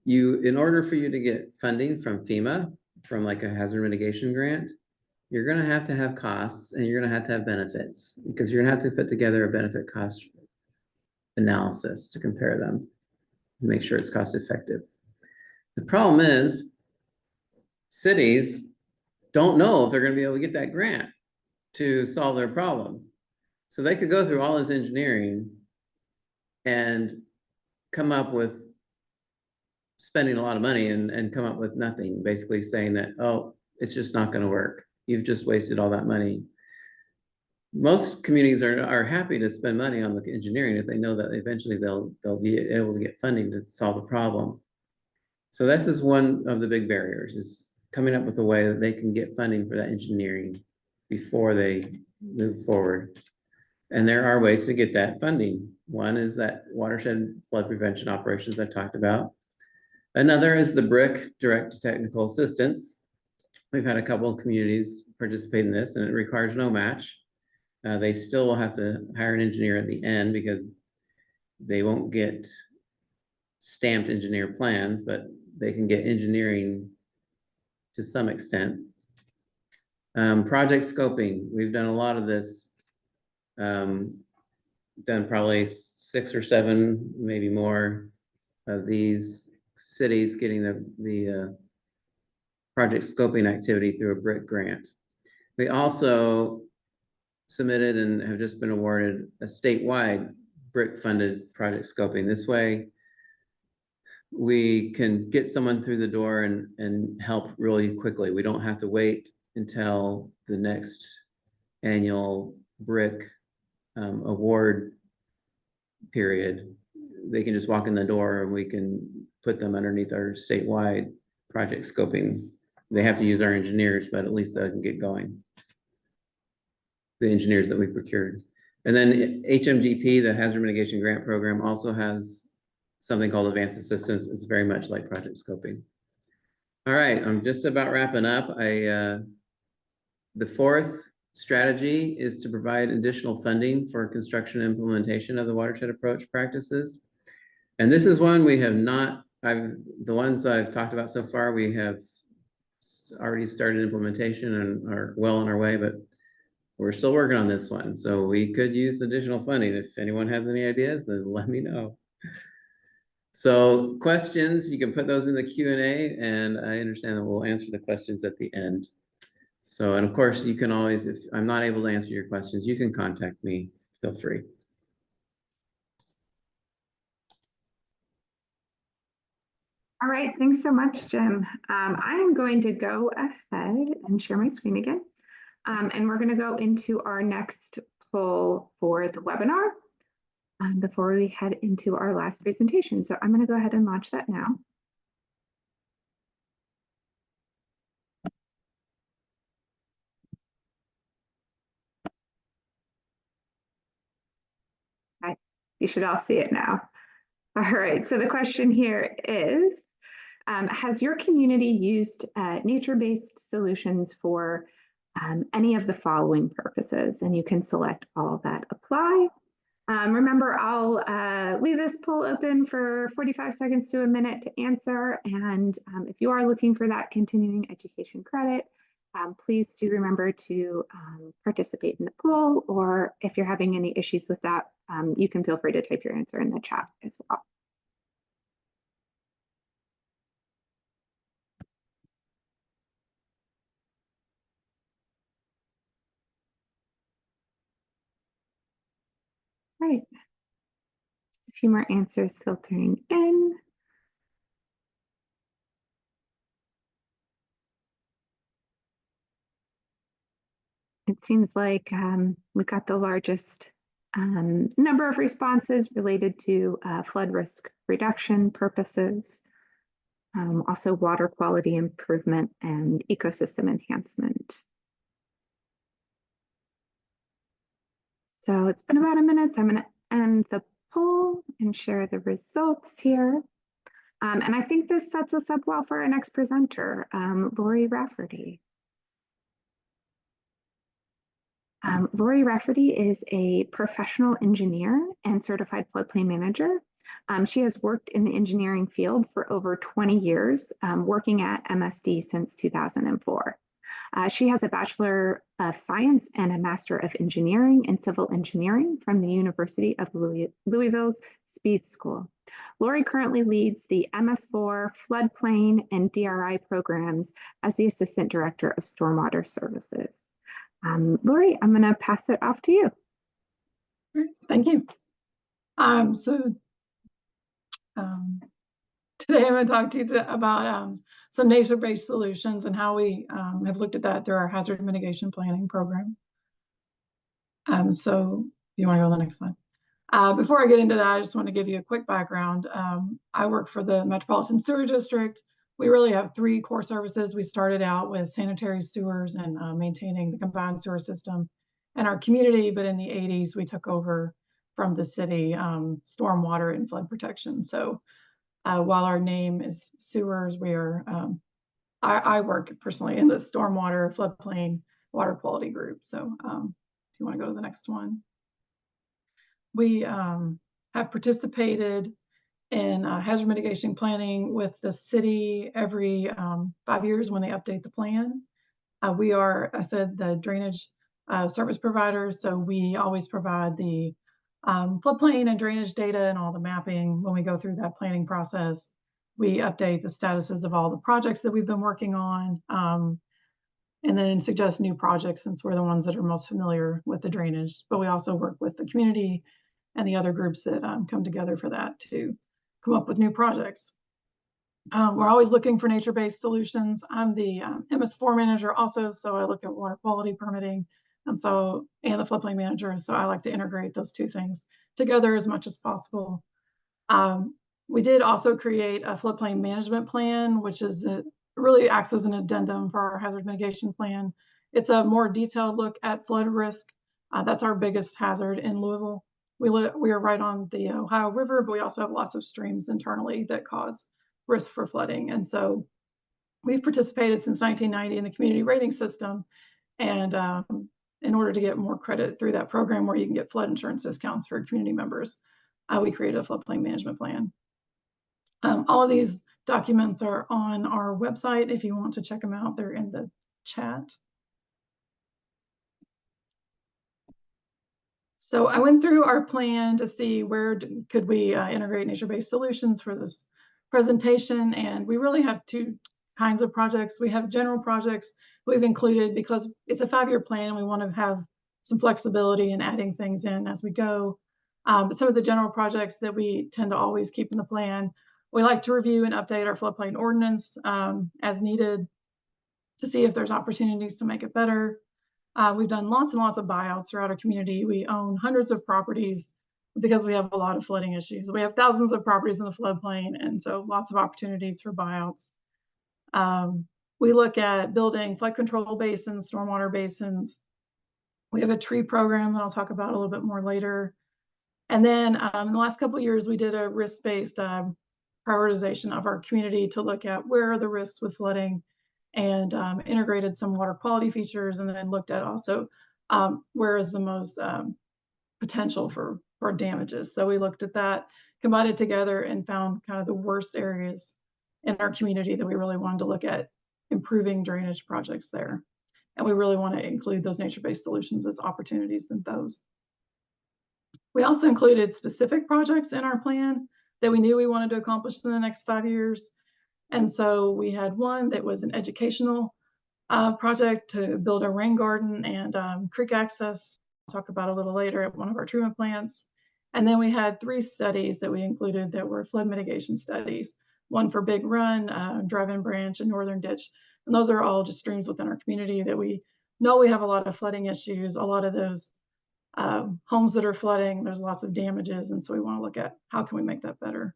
in order for you to get funding from FEMA, from like a hazard mitigation grant, you're going to have costs, and you're going to have benefits, because you're going to have to put together a benefit cost analysis to compare them and make sure it's cost effective. The problem is cities don't know if they're going to be able to get that grant to solve their problem. So they could go through all this engineering and come up with spending a lot of money and come up with nothing, basically saying that, oh, it's just not going to work. You've just wasted all that money. Most communities are happy to spend money on the engineering if they know that eventually they'll be able to get funding to solve the problem. So this is one of the big barriers, is coming up with a way that they can get funding for that engineering before they move forward. And there are ways to get that funding. One is that watershed flood prevention operations I talked about. Another is the BRIC, direct technical assistance. We've had a couple of communities participate in this, and it requires no match. They still will have to hire an engineer at the end, because they won't get stamped engineer plans, but they can get engineering to some extent. Project scoping, we've done a lot of this. Done probably 6 or 7, maybe more, of these cities getting the project scoping activity through a BRIC grant. We also submitted and have just been awarded a statewide BRIC funded project scoping. This way we can get someone through the door and help really quickly. We don't have to wait until the next annual BRIC award period, they can just walk in the door and we can put them underneath our statewide project scoping. They have to use our engineers, but at least they can get going. The engineers that we procured. And then HMGP, the Hazard Mitigation Grant Program, also has something called Advanced Assistance. It's very much like project scoping. All right, I'm just about wrapping up. The fourth strategy is to provide additional funding for construction implementation of the watershed approach practices. And this is one we have not, the ones I've talked about so far, we have already started implementation and are well on our way, but we're still working on this one. So we could use additional funding. If anyone has any ideas, then let me know. So questions, you can put those in the Q&A, and I understand that we'll answer the questions at the end. So, and of course, you can always, if I'm not able to answer your questions, you can contact me. Feel free. All right, thanks so much, Jim. I am going to go ahead and share my screen again. And we're going to go into our next poll for the webinar before we head into our last presentation. So I'm going to go ahead and launch that now. Okay, you should all see it now. All right, so the question here is, has your community used nature-based solutions for any of the following purposes? And you can select all that apply. Remember, I'll leave this poll open for 45 seconds to a minute to answer. And if you are looking for that continuing education credit, please do remember to participate in the poll, or if you're having any issues with that, you can feel free to type your answer in the chat as well. Right. A few more answers filtering in. It seems like we've got the largest number of responses related to flood risk reduction purposes, also water quality improvement and ecosystem enhancement. So it's been about a minute, so I'm going to end the poll and share the results here. And I think this sets us up well for our next presenter, Lori Rafferty. Lori Rafferty is a professional engineer and certified floodplain manager. She has worked in the engineering field for over 20 years, working at MSD since 2004. She has a Bachelor of Science and a Master of Engineering in Civil Engineering from the University of Louisville's Speed School. Lori currently leads the MS4 floodplain and DRI programs as the Assistant Director of Stormwater Services. Lori, I'm going to pass it off to you. Thank you. Today I'm going to talk to you about some nature-based solutions and how we have looked at that through our hazard mitigation planning program. So if you want to go to the next slide. Before I get into that, I just want to give you a quick background. I work for the Metropolitan Sewer District. We really have three core services. We started out with sanitary sewers and maintaining the combined sewer system in our community, but in the 80s, we took over from the city stormwater and flood protection. So while our name is sewers, we are, I work personally in the stormwater, floodplain, water quality group. So if you want to go to the next one. We have participated in hazard mitigation planning with the city every 5 years when they update the plan. We are, I said, the drainage service provider, so we always provide the floodplain and drainage data and all the mapping when we go through that planning process. We update the statuses of all the projects that we've been working on, and then suggest new projects since we're the ones that are most familiar with the drainage. But we also work with the community and the other groups that come together for that to come up with new projects. We're always looking for nature-based solutions. I'm the MS4 manager also, so I look at water quality permitting and the floodplain manager. So I like to integrate those two things together as much as possible. We did also create a floodplain management plan, which is really acts as an addendum for our hazard mitigation plan. It's a more detailed look at flood risk. That's our biggest hazard in Louisville. We are right on the Ohio River, but we also have lots of streams internally that cause risk for flooding. And so we've participated since 1990 in the community rating system. And in order to get more credit through that program where you can get flood insurance discounts for community members, we created a floodplain management plan. All of these documents are on our website. If you want to check them out, they're in the chat. So I went through our plan to see where could we integrate nature-based solutions for this presentation. And we really have two kinds of projects. We have general projects we've included because it's a 5-year plan and we want to have some flexibility in adding things in as we go. But some of the general projects that we tend to always keep in the plan, we like to review and update our floodplain ordinance as needed to see if there's opportunities to make it better. We've done lots and lots of buyouts throughout our community. We own hundreds of properties because we have a lot of flooding issues. We have thousands of properties in the floodplain, and so lots of opportunities for buyouts. We look at building flood control basins, stormwater basins. We have a tree program that I'll talk about a little bit more later. And then in the last couple of years, we did a risk-based prioritization of our community to look at where are the risks with flooding, and integrated some water quality features, and then looked at also where is the most potential for damages. So we looked at that, combined it together, and found kind of the worst areas in our community that we really wanted to look at improving drainage projects there. And we really want to include those nature-based solutions as opportunities in those. We also included specific projects in our plan that we knew we wanted to accomplish in the next 5 years. And so we had one that was an educational project to build a rain garden and creek access. I'll talk about a little later at one of our treatment plants. And then we had 3 studies that we included that were flood mitigation studies. One for Big Run, Drive-In Branch, and Northern Ditch. And those are all just streams within our community that we know we have a lot of flooding issues. A lot of those homes that are flooding, there's lots of damages. And so we want to look at how can we make that better.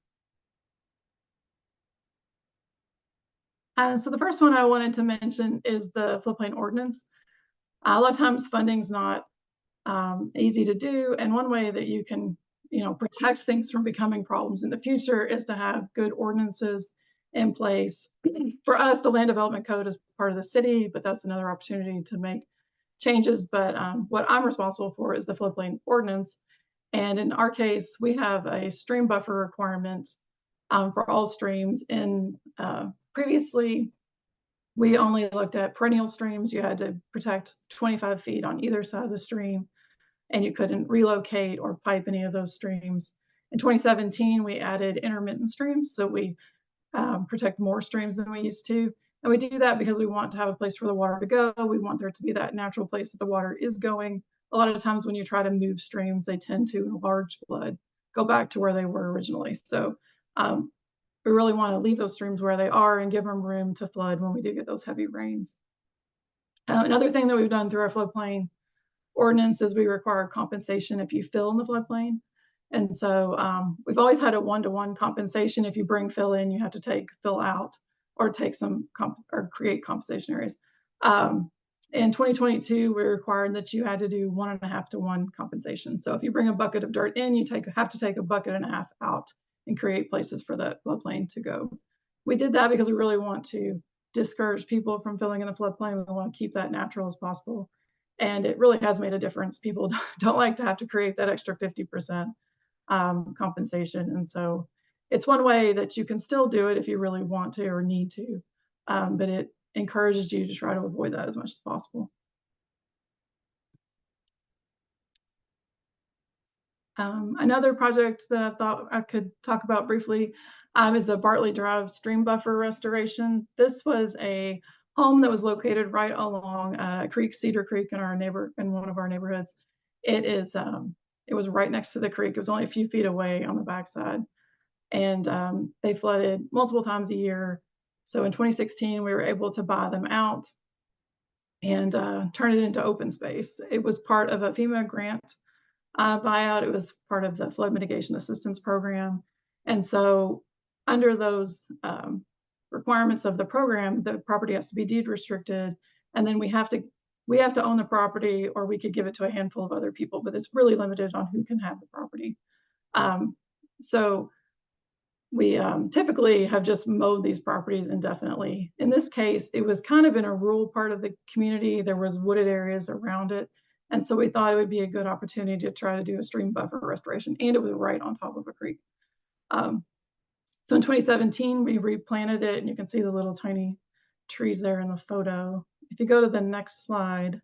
So the first one I wanted to mention is the floodplain ordinance. A lot of times funding's not easy to do. And one way that you can protect things from becoming problems in the future is to have good ordinances in place. For us, the land development code is part of the city, but that's another opportunity to make changes. But what I'm responsible for is the floodplain ordinance. And in our case, we have a stream buffer requirement for all streams. Previously, we only looked at perennial streams. You had to protect 25 feet on either side of the stream, and you couldn't relocate or pipe any of those streams. In 2017, we added intermittent streams, so we protect more streams than we used to. And we do that because we want to have a place for the water to go. We want there to be that natural place that the water is going. A lot of times when you try to move streams, they tend to, in a large flood, go back to where they were originally. So we really want to leave those streams where they are and give them room to flood when we do get those heavy rains. Another thing that we've done through our floodplain ordinance is we require compensation if you fill in the floodplain. And so we've always had a 1-to-1 compensation. If you bring fill in, you have to take fill out or take some or create compensation areas. In 2022, we required that you had to do 1.5-to-1 compensation. So if you bring a bucket of dirt in, you have to take a bucket and a half out and create places for that floodplain to go. We did that because we really want to discourage people from filling in the floodplain. We want to keep that natural as possible. And it really has made a difference. People don't like to have to create that extra 50% compensation. And so it's one way that you can still do it if you really want to or need to, but it encourages you to try to avoid that as much as possible. Another project that I thought I could talk about briefly is the Bartley Drive stream buffer restoration. This was a home that was located right along Cedar Creek in one of our neighborhoods. It was right next to the creek. It was only a few feet away on the backside, and they flooded multiple times a year. So in 2016, we were able to buy them out and turn it into open space. It was part of a FEMA grant buyout. It was part of the flood mitigation assistance program. And so under those requirements of the program, the property has to be deed restricted. And then we have to own the property, or we could give it to a handful of other people, but it's really limited on who can have the property. So we typically have just mowed these properties indefinitely. In this case, it was kind of in a rural part of the community. There was wooded areas around it. And so we thought it would be a good opportunity to try to do a stream buffer restoration, and it was right on top of a creek. So in 2017, we replanted it, and you can see the little tiny trees there in the photo. If you go to the next slide,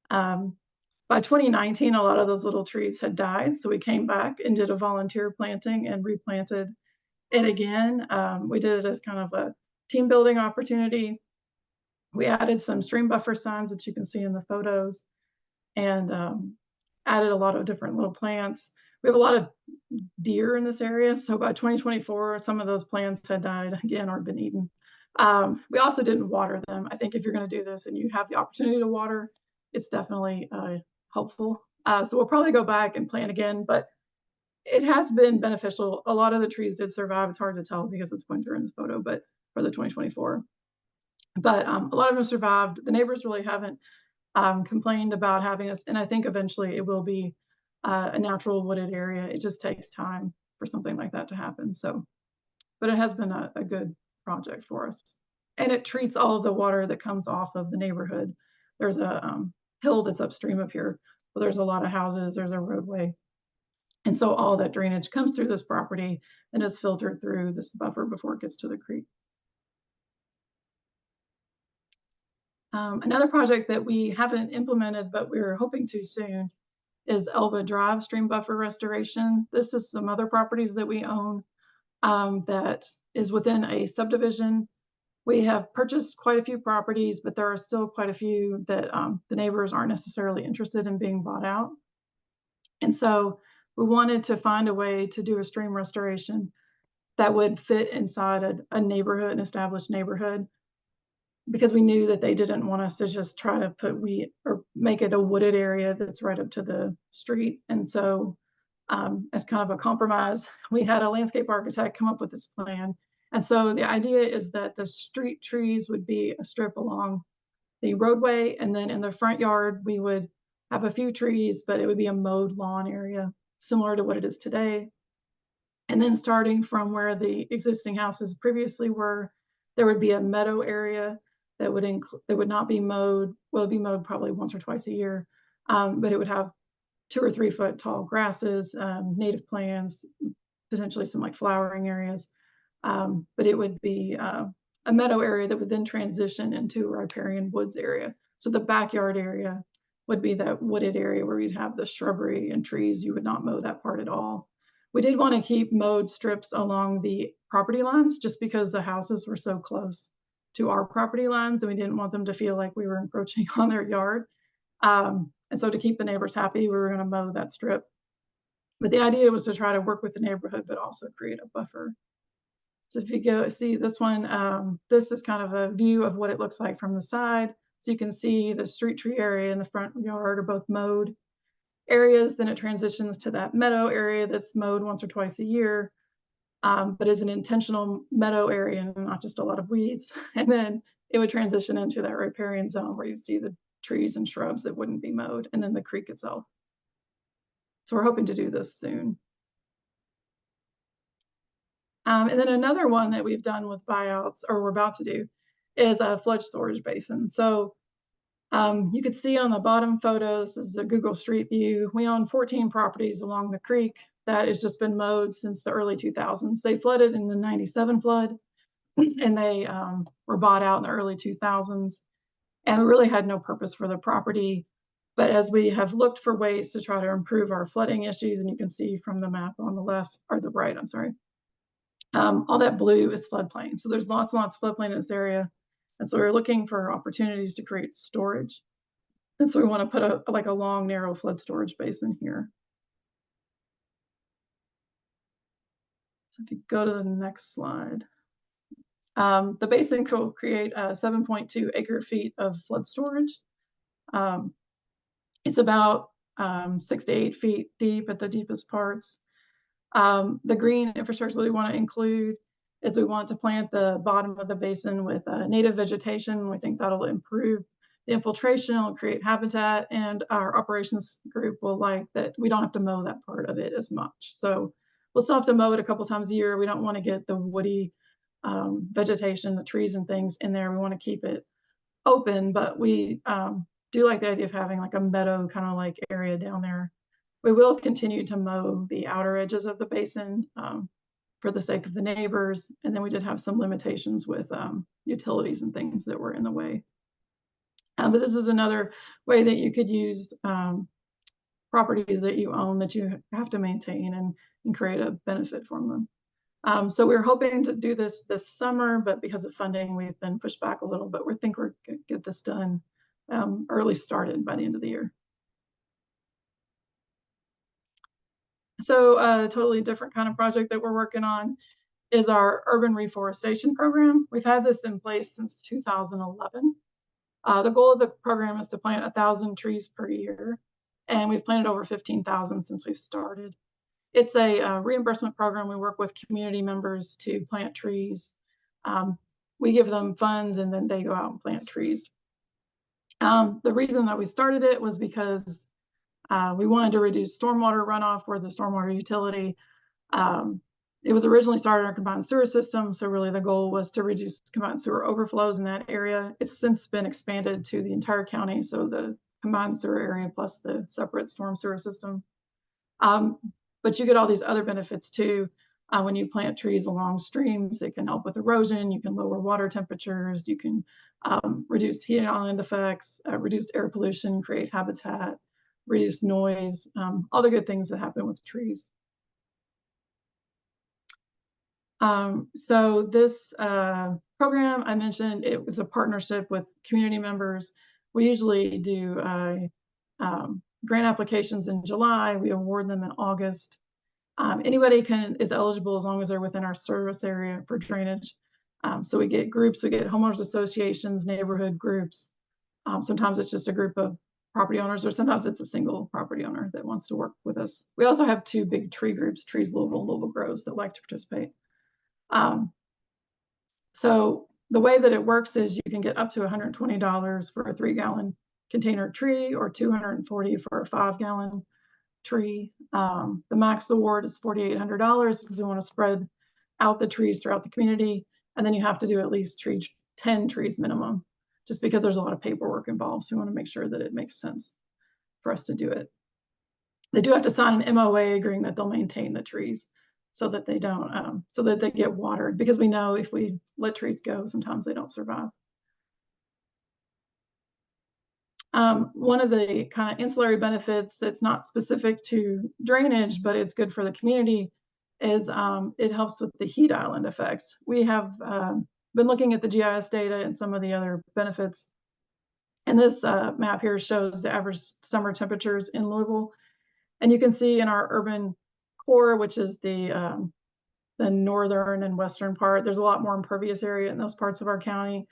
by 2019, a lot of those little trees had died. So we came back and did a volunteer planting and replanted it again. We did it as kind of a team building opportunity. We added some stream buffer signs that you can see in the photos, and added a lot of different little plants. We have a lot of deer in this area. So by 2024, some of those plants had died again or been eaten. We also didn't water them. I think if you're going to do this and you have the opportunity to water, it's definitely helpful. So we'll probably go back and plant again, but it has been beneficial. A lot of the trees did survive. It's hard to tell because it's winter in this photo, but for the 2024. But a lot of them survived. The neighbors really haven't complained about having us, and I think eventually it will be a natural wooded area. It just takes time for something like that to happen. So, but it has been a good project for us, and it treats all of the water that comes off of the neighborhood. There's a hill that's upstream of here, so there's a lot of houses, there's a roadway, and so all that drainage comes through this property and is filtered through this buffer before it gets to the creek. Another project that we haven't implemented, but we're hoping to soon, is Elba Drive stream buffer restoration. This is some other properties that we own that is within a subdivision. We have purchased quite a few properties, but there are still quite a few that the neighbors aren't necessarily interested in being bought out. And so we wanted to find a way to do a stream restoration that would fit inside a neighborhood, an established neighborhood, because we knew that they didn't want us to just try to put wheat or make it a wooded area that's right up to the street. And so as kind of a compromise, we had a landscape architect come up with this plan. And so the idea is that the street trees would be a strip along the roadway, and then in the front yard, we would have a few trees, but it would be a mowed lawn area, similar to what it is today. And then starting from where the existing houses previously were, there would be a meadow area that would not be mowed. Well, it'd be mowed probably once or twice a year, but it would have 2 or 3 foot tall grasses, native plants, potentially some like flowering areas. But it would be a meadow area that would then transition into a riparian woods area. So the backyard area would be that wooded area where you'd have the shrubbery and trees. You would not mow that part at all. We did want to keep mowed strips along the property lines just because the houses were so close to our property lines, and we didn't want them to feel like we were encroaching on their yard. And so to keep the neighbors happy, we were going to mow that strip. But the idea was to try to work with the neighborhood, but also create a buffer. So if you go see this one, this is kind of a view of what it looks like from the side. So you can see the street tree area and the front yard are both mowed areas. Then it transitions to that meadow area that's mowed once or twice a year, but is an intentional meadow area and not just a lot of weeds. And then it would transition into that riparian zone where you see the trees and shrubs that wouldn't be mowed, and then the creek itself. So we're hoping to do this soon. And then another one that we've done with buyouts, or we're about to do, is a flood storage basin. So you could see on the bottom photo, this is a Google Street View. We own 14 properties along the creek that has just been mowed since the early 2000s. They flooded in the 97 flood, and they were bought out in the early 2000s. And we really had no purpose for the property. But as we have looked for ways to try to improve our flooding issues, and you can see from the map on the left, or the right, I'm sorry, all that blue is floodplain. So there's lots and lots of floodplain in this area. And so we're looking for opportunities to create storage. And so we want to put like a long, narrow flood storage basin here. So if you go to the next slide, the basin will create 7.2 acre feet of flood storage. It's about 6 to 8 feet deep at the deepest parts. The green infrastructure we want to include is we want to plant the bottom of the basin with native vegetation. We think that'll improve the infiltration, will create habitat, and our operations group will like that we don't have to mow that part of it as much. So we'll still have to mow it a couple times a year. We don't want to get the woody vegetation, the trees and things in there. We want to keep it open, but we do like the idea of having like a meadow kind of like area down there. We will continue to mow the outer edges of the basin for the sake of the neighbors. And then we did have some limitations with utilities and things that were in the way. But this is another way that you could use properties that you own that you have to maintain and create a benefit from them. So we're hoping to do this summer, but because of funding, we've been pushed back a little, but we think we're going to get this done early started by the end of the year. So a totally different kind of project that we're working on is our urban reforestation program. We've had this in place since 2011. The goal of the program is to plant 1,000 trees per year, and we've planted over 15,000 since we've started. It's a reimbursement program. We work with community members to plant trees. We give them funds, and then they go out and plant trees. The reason that we started it was because we wanted to reduce stormwater runoff. We're the stormwater utility. It was originally started in our combined sewer system, so really the goal was to reduce combined sewer overflows in that area. It's since been expanded to the entire county, so the combined sewer area plus the separate storm sewer system. But you get all these other benefits too. When you plant trees along streams, it can help with erosion, you can lower water temperatures, you can reduce heat island effects, reduce air pollution, create habitat, reduce noise, all the good things that happen with trees. So this program I mentioned, it was a partnership with community members. We usually do grant applications in July. We award them in August. Anybody is eligible as long as they're within our service area for drainage. So we get groups, we get homeowners associations, neighborhood groups. Sometimes it's just a group of property owners, or sometimes it's a single property owner that wants to work with us. We also have 2 big tree groups, Trees Louisville and Louisville Grows, that like to participate. So the way that it works is you can get up to $120 for a 3-gallon container tree or $240 for a 5-gallon tree. The max award is $4,800 because we want to spread out the trees throughout the community. And then you have to do at least 10 trees minimum, just because there's a lot of paperwork involved. So we want to make sure that it makes sense for us to do it. They do have to sign an MOA agreeing that they'll maintain the trees so that they don't, so that they get watered, because we know if we let trees go, sometimes they don't survive. One of the kind of ancillary benefits that's not specific to drainage, but it's good for the community, is it helps with the heat island effects. We have been looking at the GIS data and some of the other benefits. And this map here shows the average summer temperatures in Louisville. And you can see in our urban core, which is the northern and western part, there's a lot more impervious area in those parts of our county.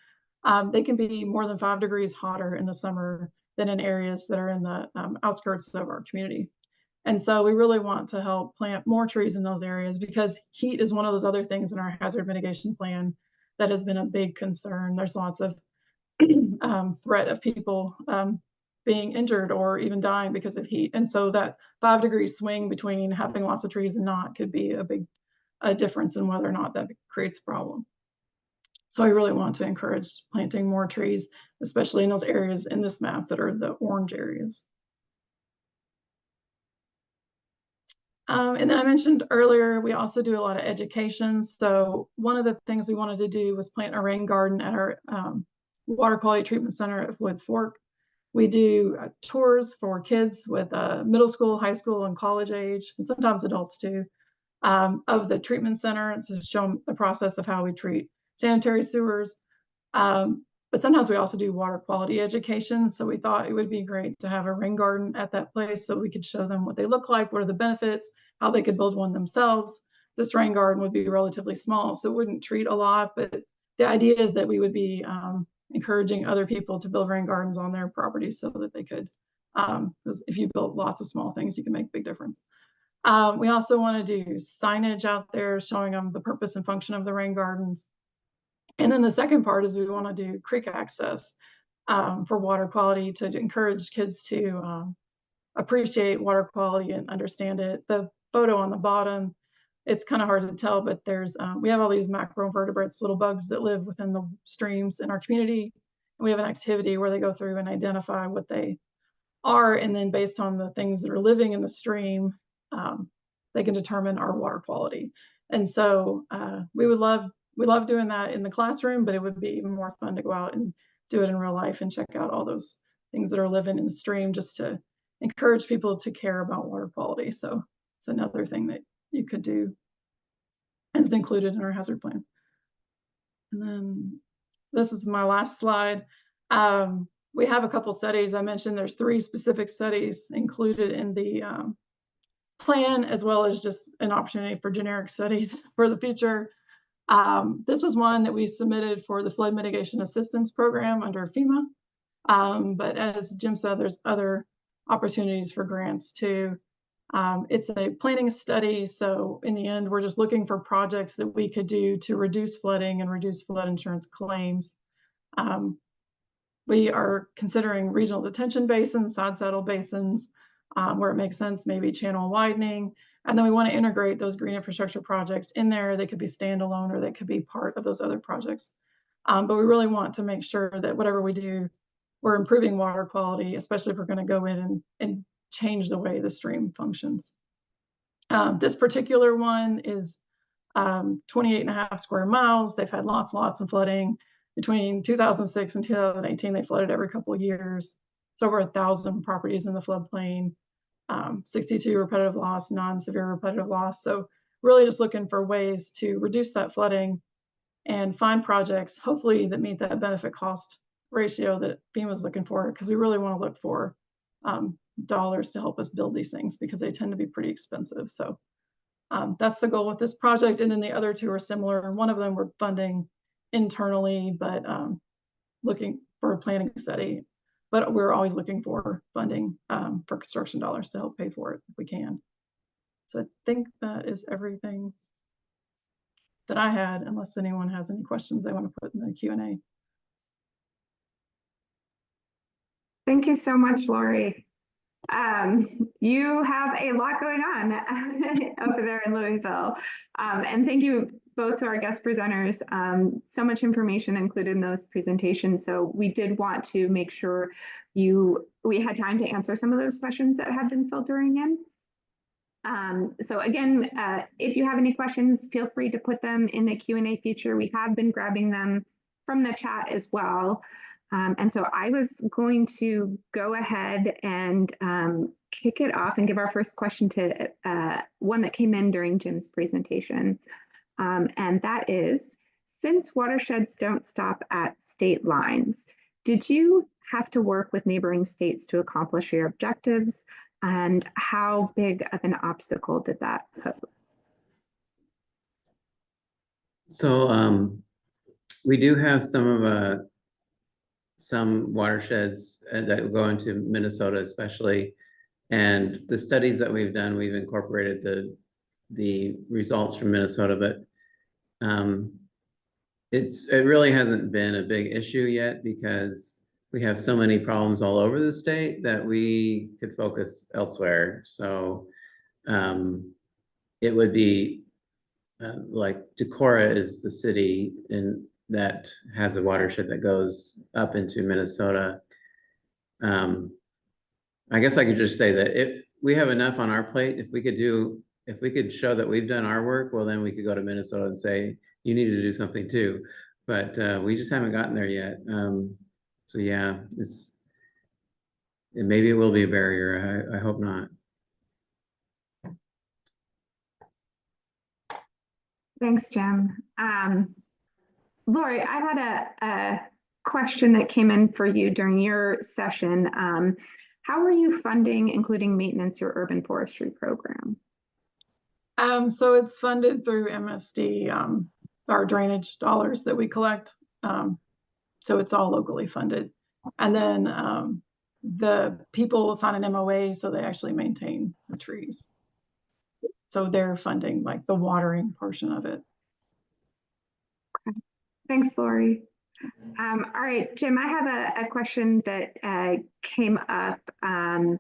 They can be more than 5 degrees hotter in the summer than in areas that are in the outskirts of our community. And so we really want to help plant more trees in those areas, because heat is one of those other things in our hazard mitigation plan that has been a big concern. There's lots of threat of people being injured or even dying because of heat. And so that 5-degree swing between having lots of trees and not could be a big difference in whether or not that creates a problem. So I really want to encourage planting more trees, especially in those areas in this map that are the orange areas. And then I mentioned earlier, we also do a lot of education. So one of the things we wanted to do was plant a rain garden at our water quality treatment center at Woods Fork. We do tours for kids with middle school, high school, and college age, and sometimes adults too, of the treatment center to show them the process of how we treat sanitary sewers. But sometimes we also do water quality education. So we thought it would be great to have a rain garden at that place so we could show them what they look like, what are the benefits, how they could build one themselves. This rain garden would be relatively small, so it wouldn't treat a lot, but the idea is that we would be encouraging other people to build rain gardens on their property so that they could Because if you build lots of small things, you can make a big difference. We also want to do signage out there showing them the purpose and function of the rain gardens. And then the second part is we want to do creek access for water quality, to encourage kids to appreciate water quality and understand it. The photo on the bottom, it's kind of hard to tell, but there's we have all these macroinvertebrates, little bugs that live within the streams in our community. And we have an activity where they go through and identify what they are, and then based on the things that are living in the stream, they can determine our water quality. And so we love doing that in the classroom, but it would be even more fun to go out and do it in real life and check out all those things that are living in the stream, just to encourage people to care about water quality. So it's another thing that you could do, and it's included in our hazard plan. And then this is my last slide. We have a couple studies. I mentioned there's 3 specific studies included in the plan, as well as just an opportunity for generic studies for the future. This was one that we submitted for the Flood Mitigation Assistance Program under FEMA. But as Jim said, there's other opportunities for grants too. It's a planning study. So in the end, we're just looking for projects that we could do to reduce flooding and reduce flood insurance claims. We are considering regional detention basins, sod saddle basins, where it makes sense, maybe channel widening. And then we want to integrate those green infrastructure projects in there. They could be standalone, or they could be part of those other projects. But we really want to make sure that whatever we do, we're improving water quality, especially if we're going to go in and change the way the stream functions. This particular one is 28.5 square miles. They've had lots of flooding. Between 2006 and 2018, they flooded every couple of years. It's over 1,000 properties in the floodplain, 62 repetitive loss, non-severe repetitive loss. So really just looking for ways to reduce that flooding and find projects, hopefully, that meet that benefit cost ratio that FEMA is looking for, because we really want to look for dollars to help us build these things, because they tend to be pretty expensive. So that's the goal with this project. And then the other 2 are similar. One of them we're funding internally, but looking for a planning study. But we're always looking for funding for construction dollars to help pay for it if we can. So I think that is everything that I had, unless anyone has any questions they want to put in the Q&A. Thank you so much, Lori. You have a lot going on over there in Louisville. And thank you both to our guest presenters. So much information included in those presentations. So we did want to make sure we had time to answer some of those questions that have been filtering in. So again, if you have any questions, feel free to put them in the Q&A feature. We have been grabbing them from the chat as well. And so I was going to go ahead and kick it off and give our first question to one that came in during Jim's presentation. And that is, since watersheds don't stop at state lines, did you have to work with neighboring states to accomplish your objectives? And how big of an obstacle did that pose? So we do have some watersheds that go into Minnesota especially, and the studies that we've done, we've incorporated the results from Minnesota, but it really hasn't been a big issue yet, because we have so many problems all over the state that we could focus elsewhere. So it would be like Decorah is the city that has a watershed that goes up into Minnesota. I guess I could just say that if we have enough on our plate, if we could show that we've done our work, well, then we could go to Minnesota and say, you need to do something too. But we just haven't gotten there yet. So yeah, maybe it will be a barrier. I hope not. Thanks, Jim. Lori, I had a question that came in for you during your session. How are you funding, including maintenance, your urban forestry program? So it's funded through MSD, our drainage dollars that we collect. So it's all locally funded. And then the people sign an MOA, so they actually maintain the trees. So they're funding like the watering portion of it. Thanks, Lori. All right, Jim, I have a question that came up, and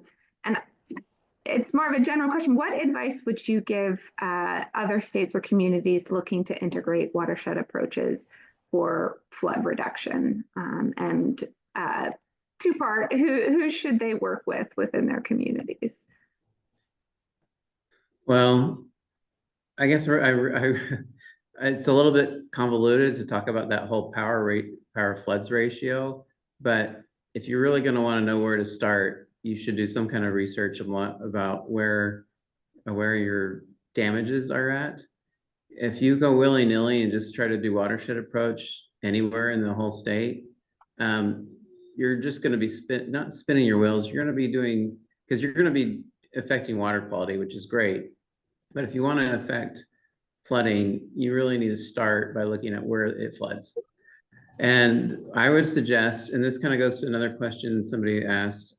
it's more of a general question. What advice would you give other states or communities looking to integrate watershed approaches for flood reduction? And two-part, who should they work with within their communities? Well, I guess it's a little bit convoluted to talk about that whole power floods ratio, but if you're really going to want to know where to start, you should do some kind of research about where your damages are at. If you go willy-nilly and just try to do watershed approach anywhere in the whole state, you're just going to be not spinning your wheels. You're going to be doing, because you're going to be affecting water quality, which is great. But if you want to affect flooding, you really need to start by looking at where it floods. And I would suggest, and this kind of goes to another question somebody asked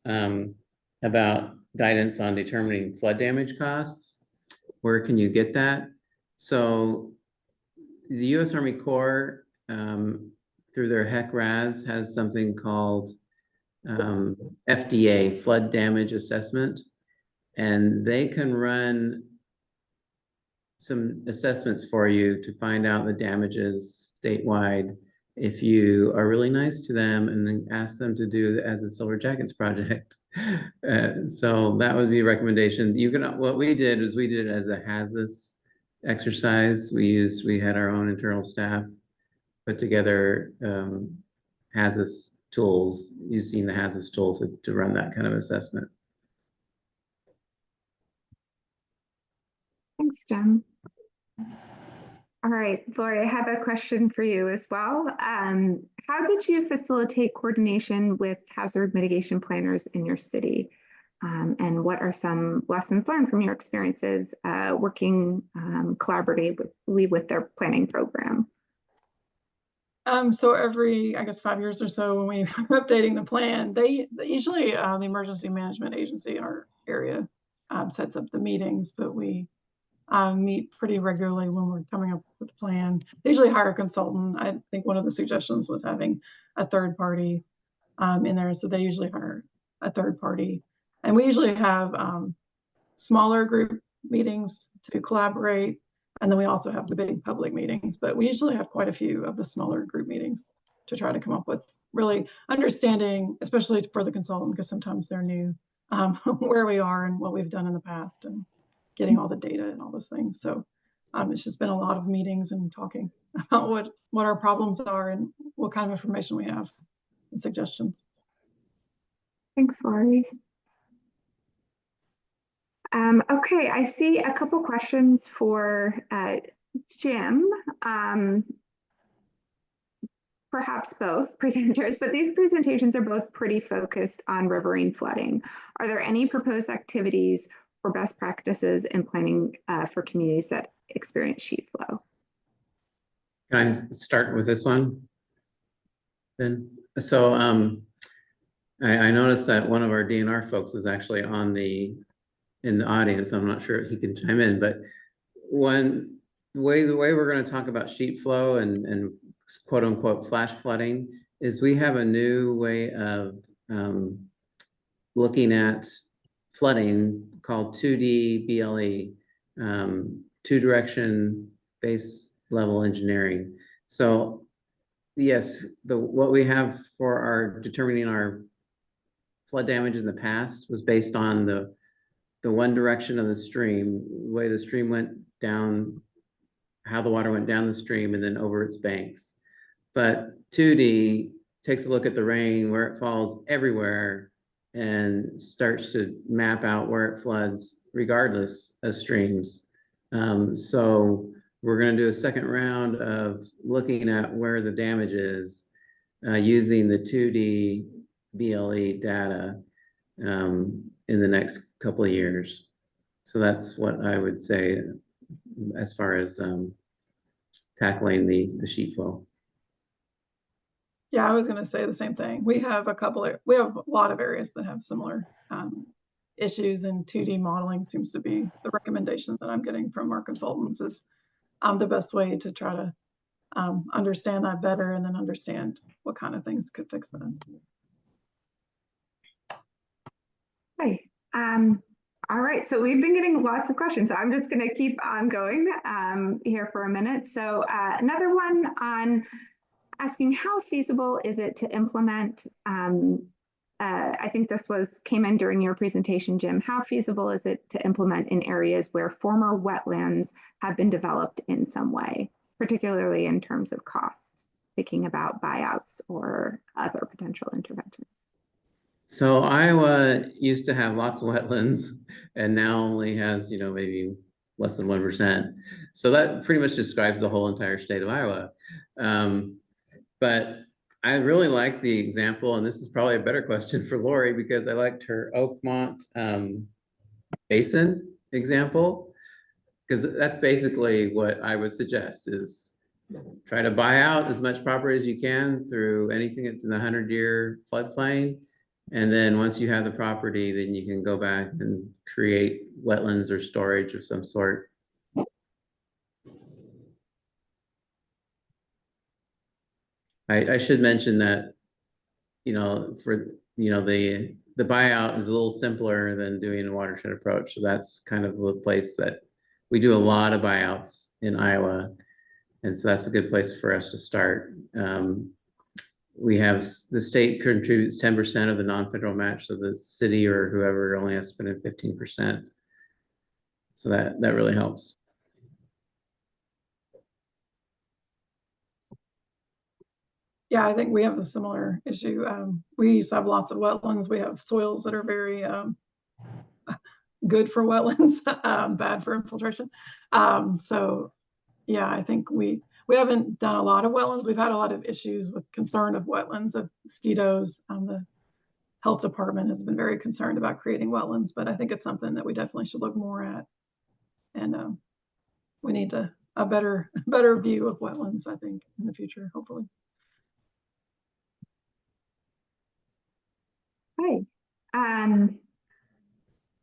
about guidance on determining flood damage costs. Where can you get that? So the U.S. Army Corps, through their HEC-RAS, has something called FDA, Flood Damage Assessment, and they can run some assessments for you to find out the damages statewide if you are really nice to them and then ask them to do as a Silver Jackets project. So that would be a recommendation. What we did was we did it as a HAZUS exercise. We had our own internal staff put together HAZUS tools, using the HAZUS tool to run that kind of assessment. Thanks, Jim. All right, Lori, I have a question for you as well. How did you facilitate coordination with hazard mitigation planners in your city? And what are some lessons learned from your experiences working collaboratively with their planning program? So every, I guess, 5 years or so, when we are updating the plan, they usually the Emergency Management Agency in our area sets up the meetings, but we meet pretty regularly when we're coming up with a plan. They usually hire a consultant. I think one of the suggestions was having a third party in there. So they usually hire a third party. And we usually have smaller group meetings to collaborate. And then we also have the big public meetings, but we usually have quite a few of the smaller group meetings to try to come up with really understanding, especially for the consultant, because sometimes they're new, where we are and what we've done in the past and getting all the data and all those things. So it's just been a lot of meetings and talking about what our problems are and what kind of information we have and suggestions. Thanks, Lori. Okay, I see a couple questions for Jim. Perhaps both presenters, but these presentations are both pretty focused on riverine flooding. Are there any proposed activities or best practices in planning for communities that experience sheet flow? Can I start with this one then? So I noticed that one of our DNR folks was actually in the audience. I'm not sure if he can chime in, but the way we're going to talk about sheet flow and quote unquote flash flooding is we have a new way of looking at flooding called 2D BLE, two direction base level engineering. So yes, what we have for our determining our flood damage in the past was based on the one direction of the stream, the way the stream went down, how the water went down the stream and then over its banks. But 2D takes a look at the rain, where it falls everywhere, and starts to map out where it floods regardless of streams. So we're going to do a second round of looking at where the damage is using the 2D BLE data in the next couple of years. So that's what I would say as far as tackling the sheet flow. Yeah, I was going to say the same thing. We have we have a lot of areas that have similar issues, and 2D modeling seems to be the recommendation that I'm getting from our consultants is the best way to try to understand that better and then understand what kind of things could fix that. Okay. All right, so we've been getting lots of questions. So I'm just going to keep on going here for a minute. So another one on asking how feasible is it to implement, I think this came in during your presentation, Jim, how feasible is it to implement in areas where former wetlands have been developed in some way, particularly in terms of cost, thinking about buyouts or other potential interventions? So Iowa used to have lots of wetlands and now only has, maybe less than 1%. So that pretty much describes the whole entire state of Iowa. But I really like the example, and this is probably a better question for Lori because I liked her Oakmont Basin example, because that's basically what I would suggest is try to buy out as much property as you can through anything that's in the 100-year floodplain. And then once you have the property, then you can go back and create wetlands or storage of some sort. I should mention that, for, the buyout is a little simpler than doing a watershed approach. So that's kind of the place that we do a lot of buyouts in Iowa. And so that's a good place for us to start. We have the state contributes 10% of the non-federal match, so the city or whoever only has to put in 15%. So that really helps. Yeah, I think we have a similar issue. We used to have lots of wetlands. We have soils that are very good for wetlands, bad for infiltration. So yeah, I think we haven't done a lot of wetlands. We've had a lot of issues with concern of wetlands, of mosquitoes. The health department has been very concerned about creating wetlands, but I think it's something that we definitely should look more at. And we need a better view of wetlands, I think, in the future, hopefully. Okay.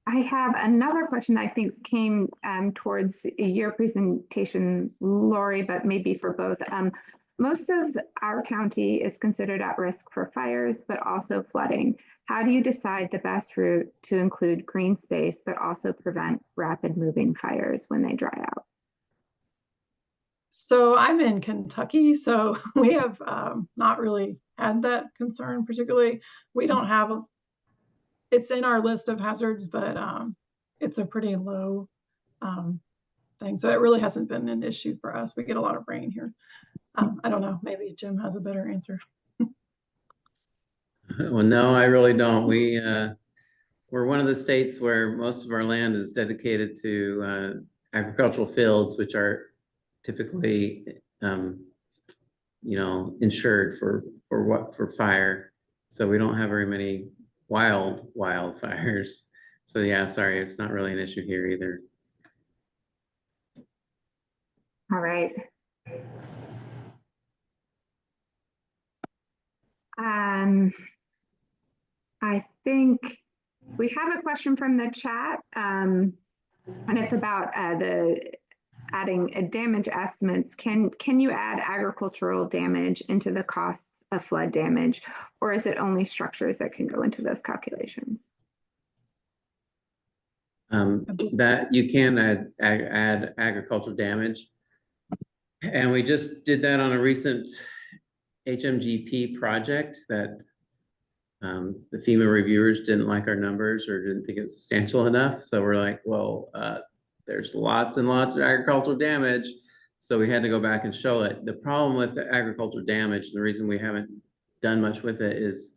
I have another question I think came towards your presentation, Lori, but maybe for both. Most of our county is considered at risk for fires, but also flooding. How do you decide the best route to include green space, but also prevent rapid moving fires when they dry out? So I'm in Kentucky, so we have not really had that concern particularly. We don't have it's in our list of hazards, but it's a pretty low thing. So it really hasn't been an issue for us. We get a lot of rain here. I don't know, maybe Jim has a better answer. Well, no, I really don't. We're one of the states where most of our land is dedicated to agricultural fields, which are typically, insured for fire. So we don't have very many wildfires. So yeah, sorry, it's not really an issue here either. All right. I think we have a question from the chat, and it's about the adding damage estimates. Can you add agricultural damage into the costs of flood damage, or is it only structures that can go into those calculations? That you can add agricultural damage. And we just did that on a recent HMGP project that the FEMA reviewers didn't like our numbers or didn't think it was substantial enough. So we're like, well, there's lots and lots of agricultural damage. So we had to go back and show it. The problem with the agricultural damage, the reason we haven't done much with it is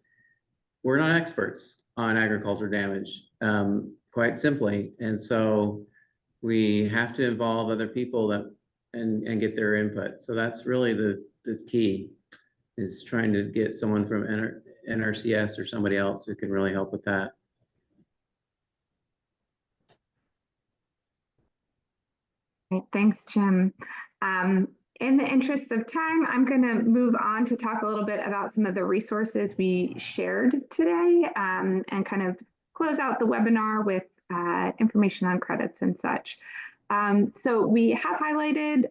we're not experts on agricultural damage, quite simply. And so we have to involve other people and get their input. So that's really the key, is trying to get someone from NRCS or somebody else who can really help with that. Thanks, Jim. In the interest of time, I'm going to move on to talk a little bit about some of the resources we shared today, and kind of close out the webinar with information on credits and such. So we have highlighted,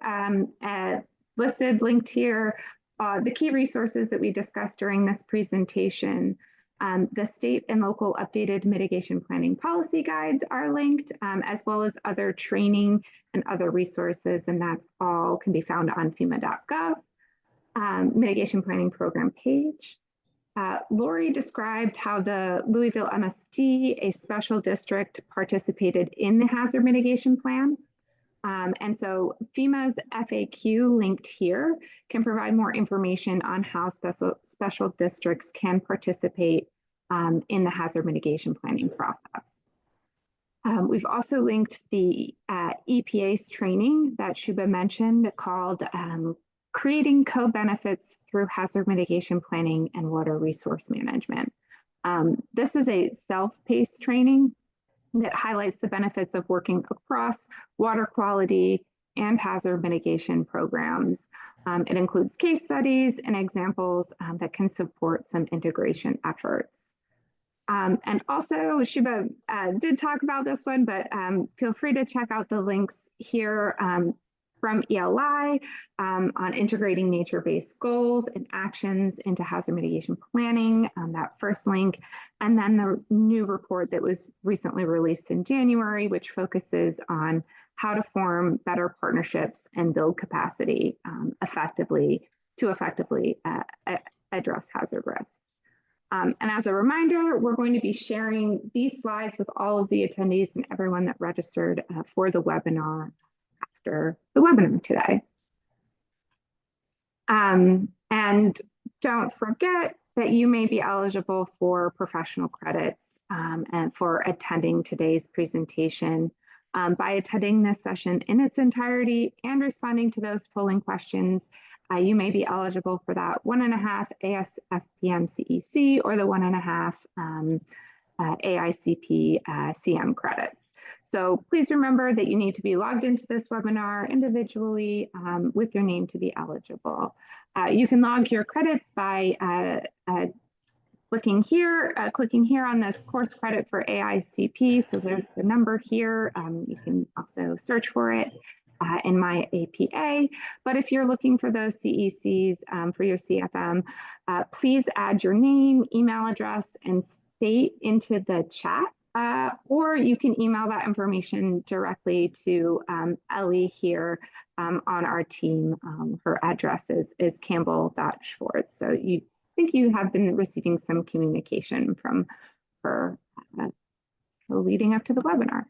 listed, linked here, the key resources that we discussed during this presentation. The state and local updated mitigation planning policy guides are linked, as well as other training and other resources, and that's all can be found on FEMA.gov, mitigation planning program page. Lori described how the Louisville MSD, a special district, participated in the hazard mitigation plan. And so FEMA's FAQ linked here can provide more information on how special districts can participate in the hazard mitigation planning process. We've also linked the EPA's training that Shubha mentioned called Creating Co-Benefits Through Hazard Mitigation Planning and Water Resource Management. This is a self-paced training that highlights the benefits of working across water quality and hazard mitigation programs. It includes case studies and examples that can support some integration efforts. And also, Shubha did talk about this one, but feel free to check out the links here from ELI on integrating nature-based goals and actions into hazard mitigation planning, that first link, and then the new report that was recently released in January, which focuses on how to form better partnerships and build capacity effectively address hazard risks. And as a reminder, we're going to be sharing these slides with all of the attendees and everyone that registered for the webinar after the webinar today. And don't forget that you may be eligible for professional credits and for attending today's presentation. By attending this session in its entirety and responding to those polling questions, you may be eligible for that 1.5 ASFPM CEC or the 1.5 AICP CM credits. So please remember that you need to be logged into this webinar individually with your name to be eligible. You can log your credits by clicking here on this course credit for AICP. So there's the number here. You can also search for it in my APA. But if you're looking for those CECs for your CFM, please add your name, email address, and state into the chat, or you can email that information directly to Ellie here on our team. Her address is campbell.schwartz. So you think you have been receiving some communication from her leading up to the webinar.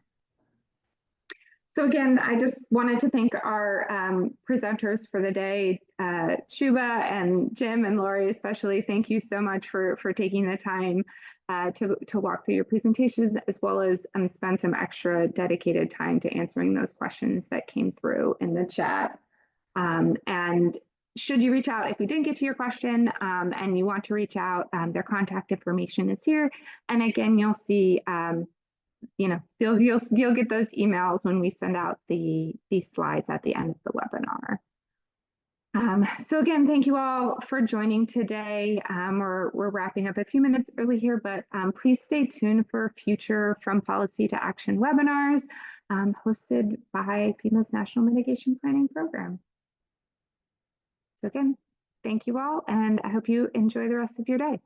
So again, I just wanted to thank our presenters for the day, Shubha and Jim and Lori especially. Thank you so much for taking the time to walk through your presentations, as well as spend some extra dedicated time to answering those questions that came through in the chat. And should you reach out if we didn't get to your question and you want to reach out, their contact information is here. And again, you'll see you'll get those emails when we send out these slides at the end of the webinar. So again, thank you all for joining today. We're wrapping up a few minutes early here, but please stay tuned for future From Policy to Action webinars hosted by FEMA's National Mitigation Planning Program. So again, thank you all, and I hope you enjoy the rest of your day.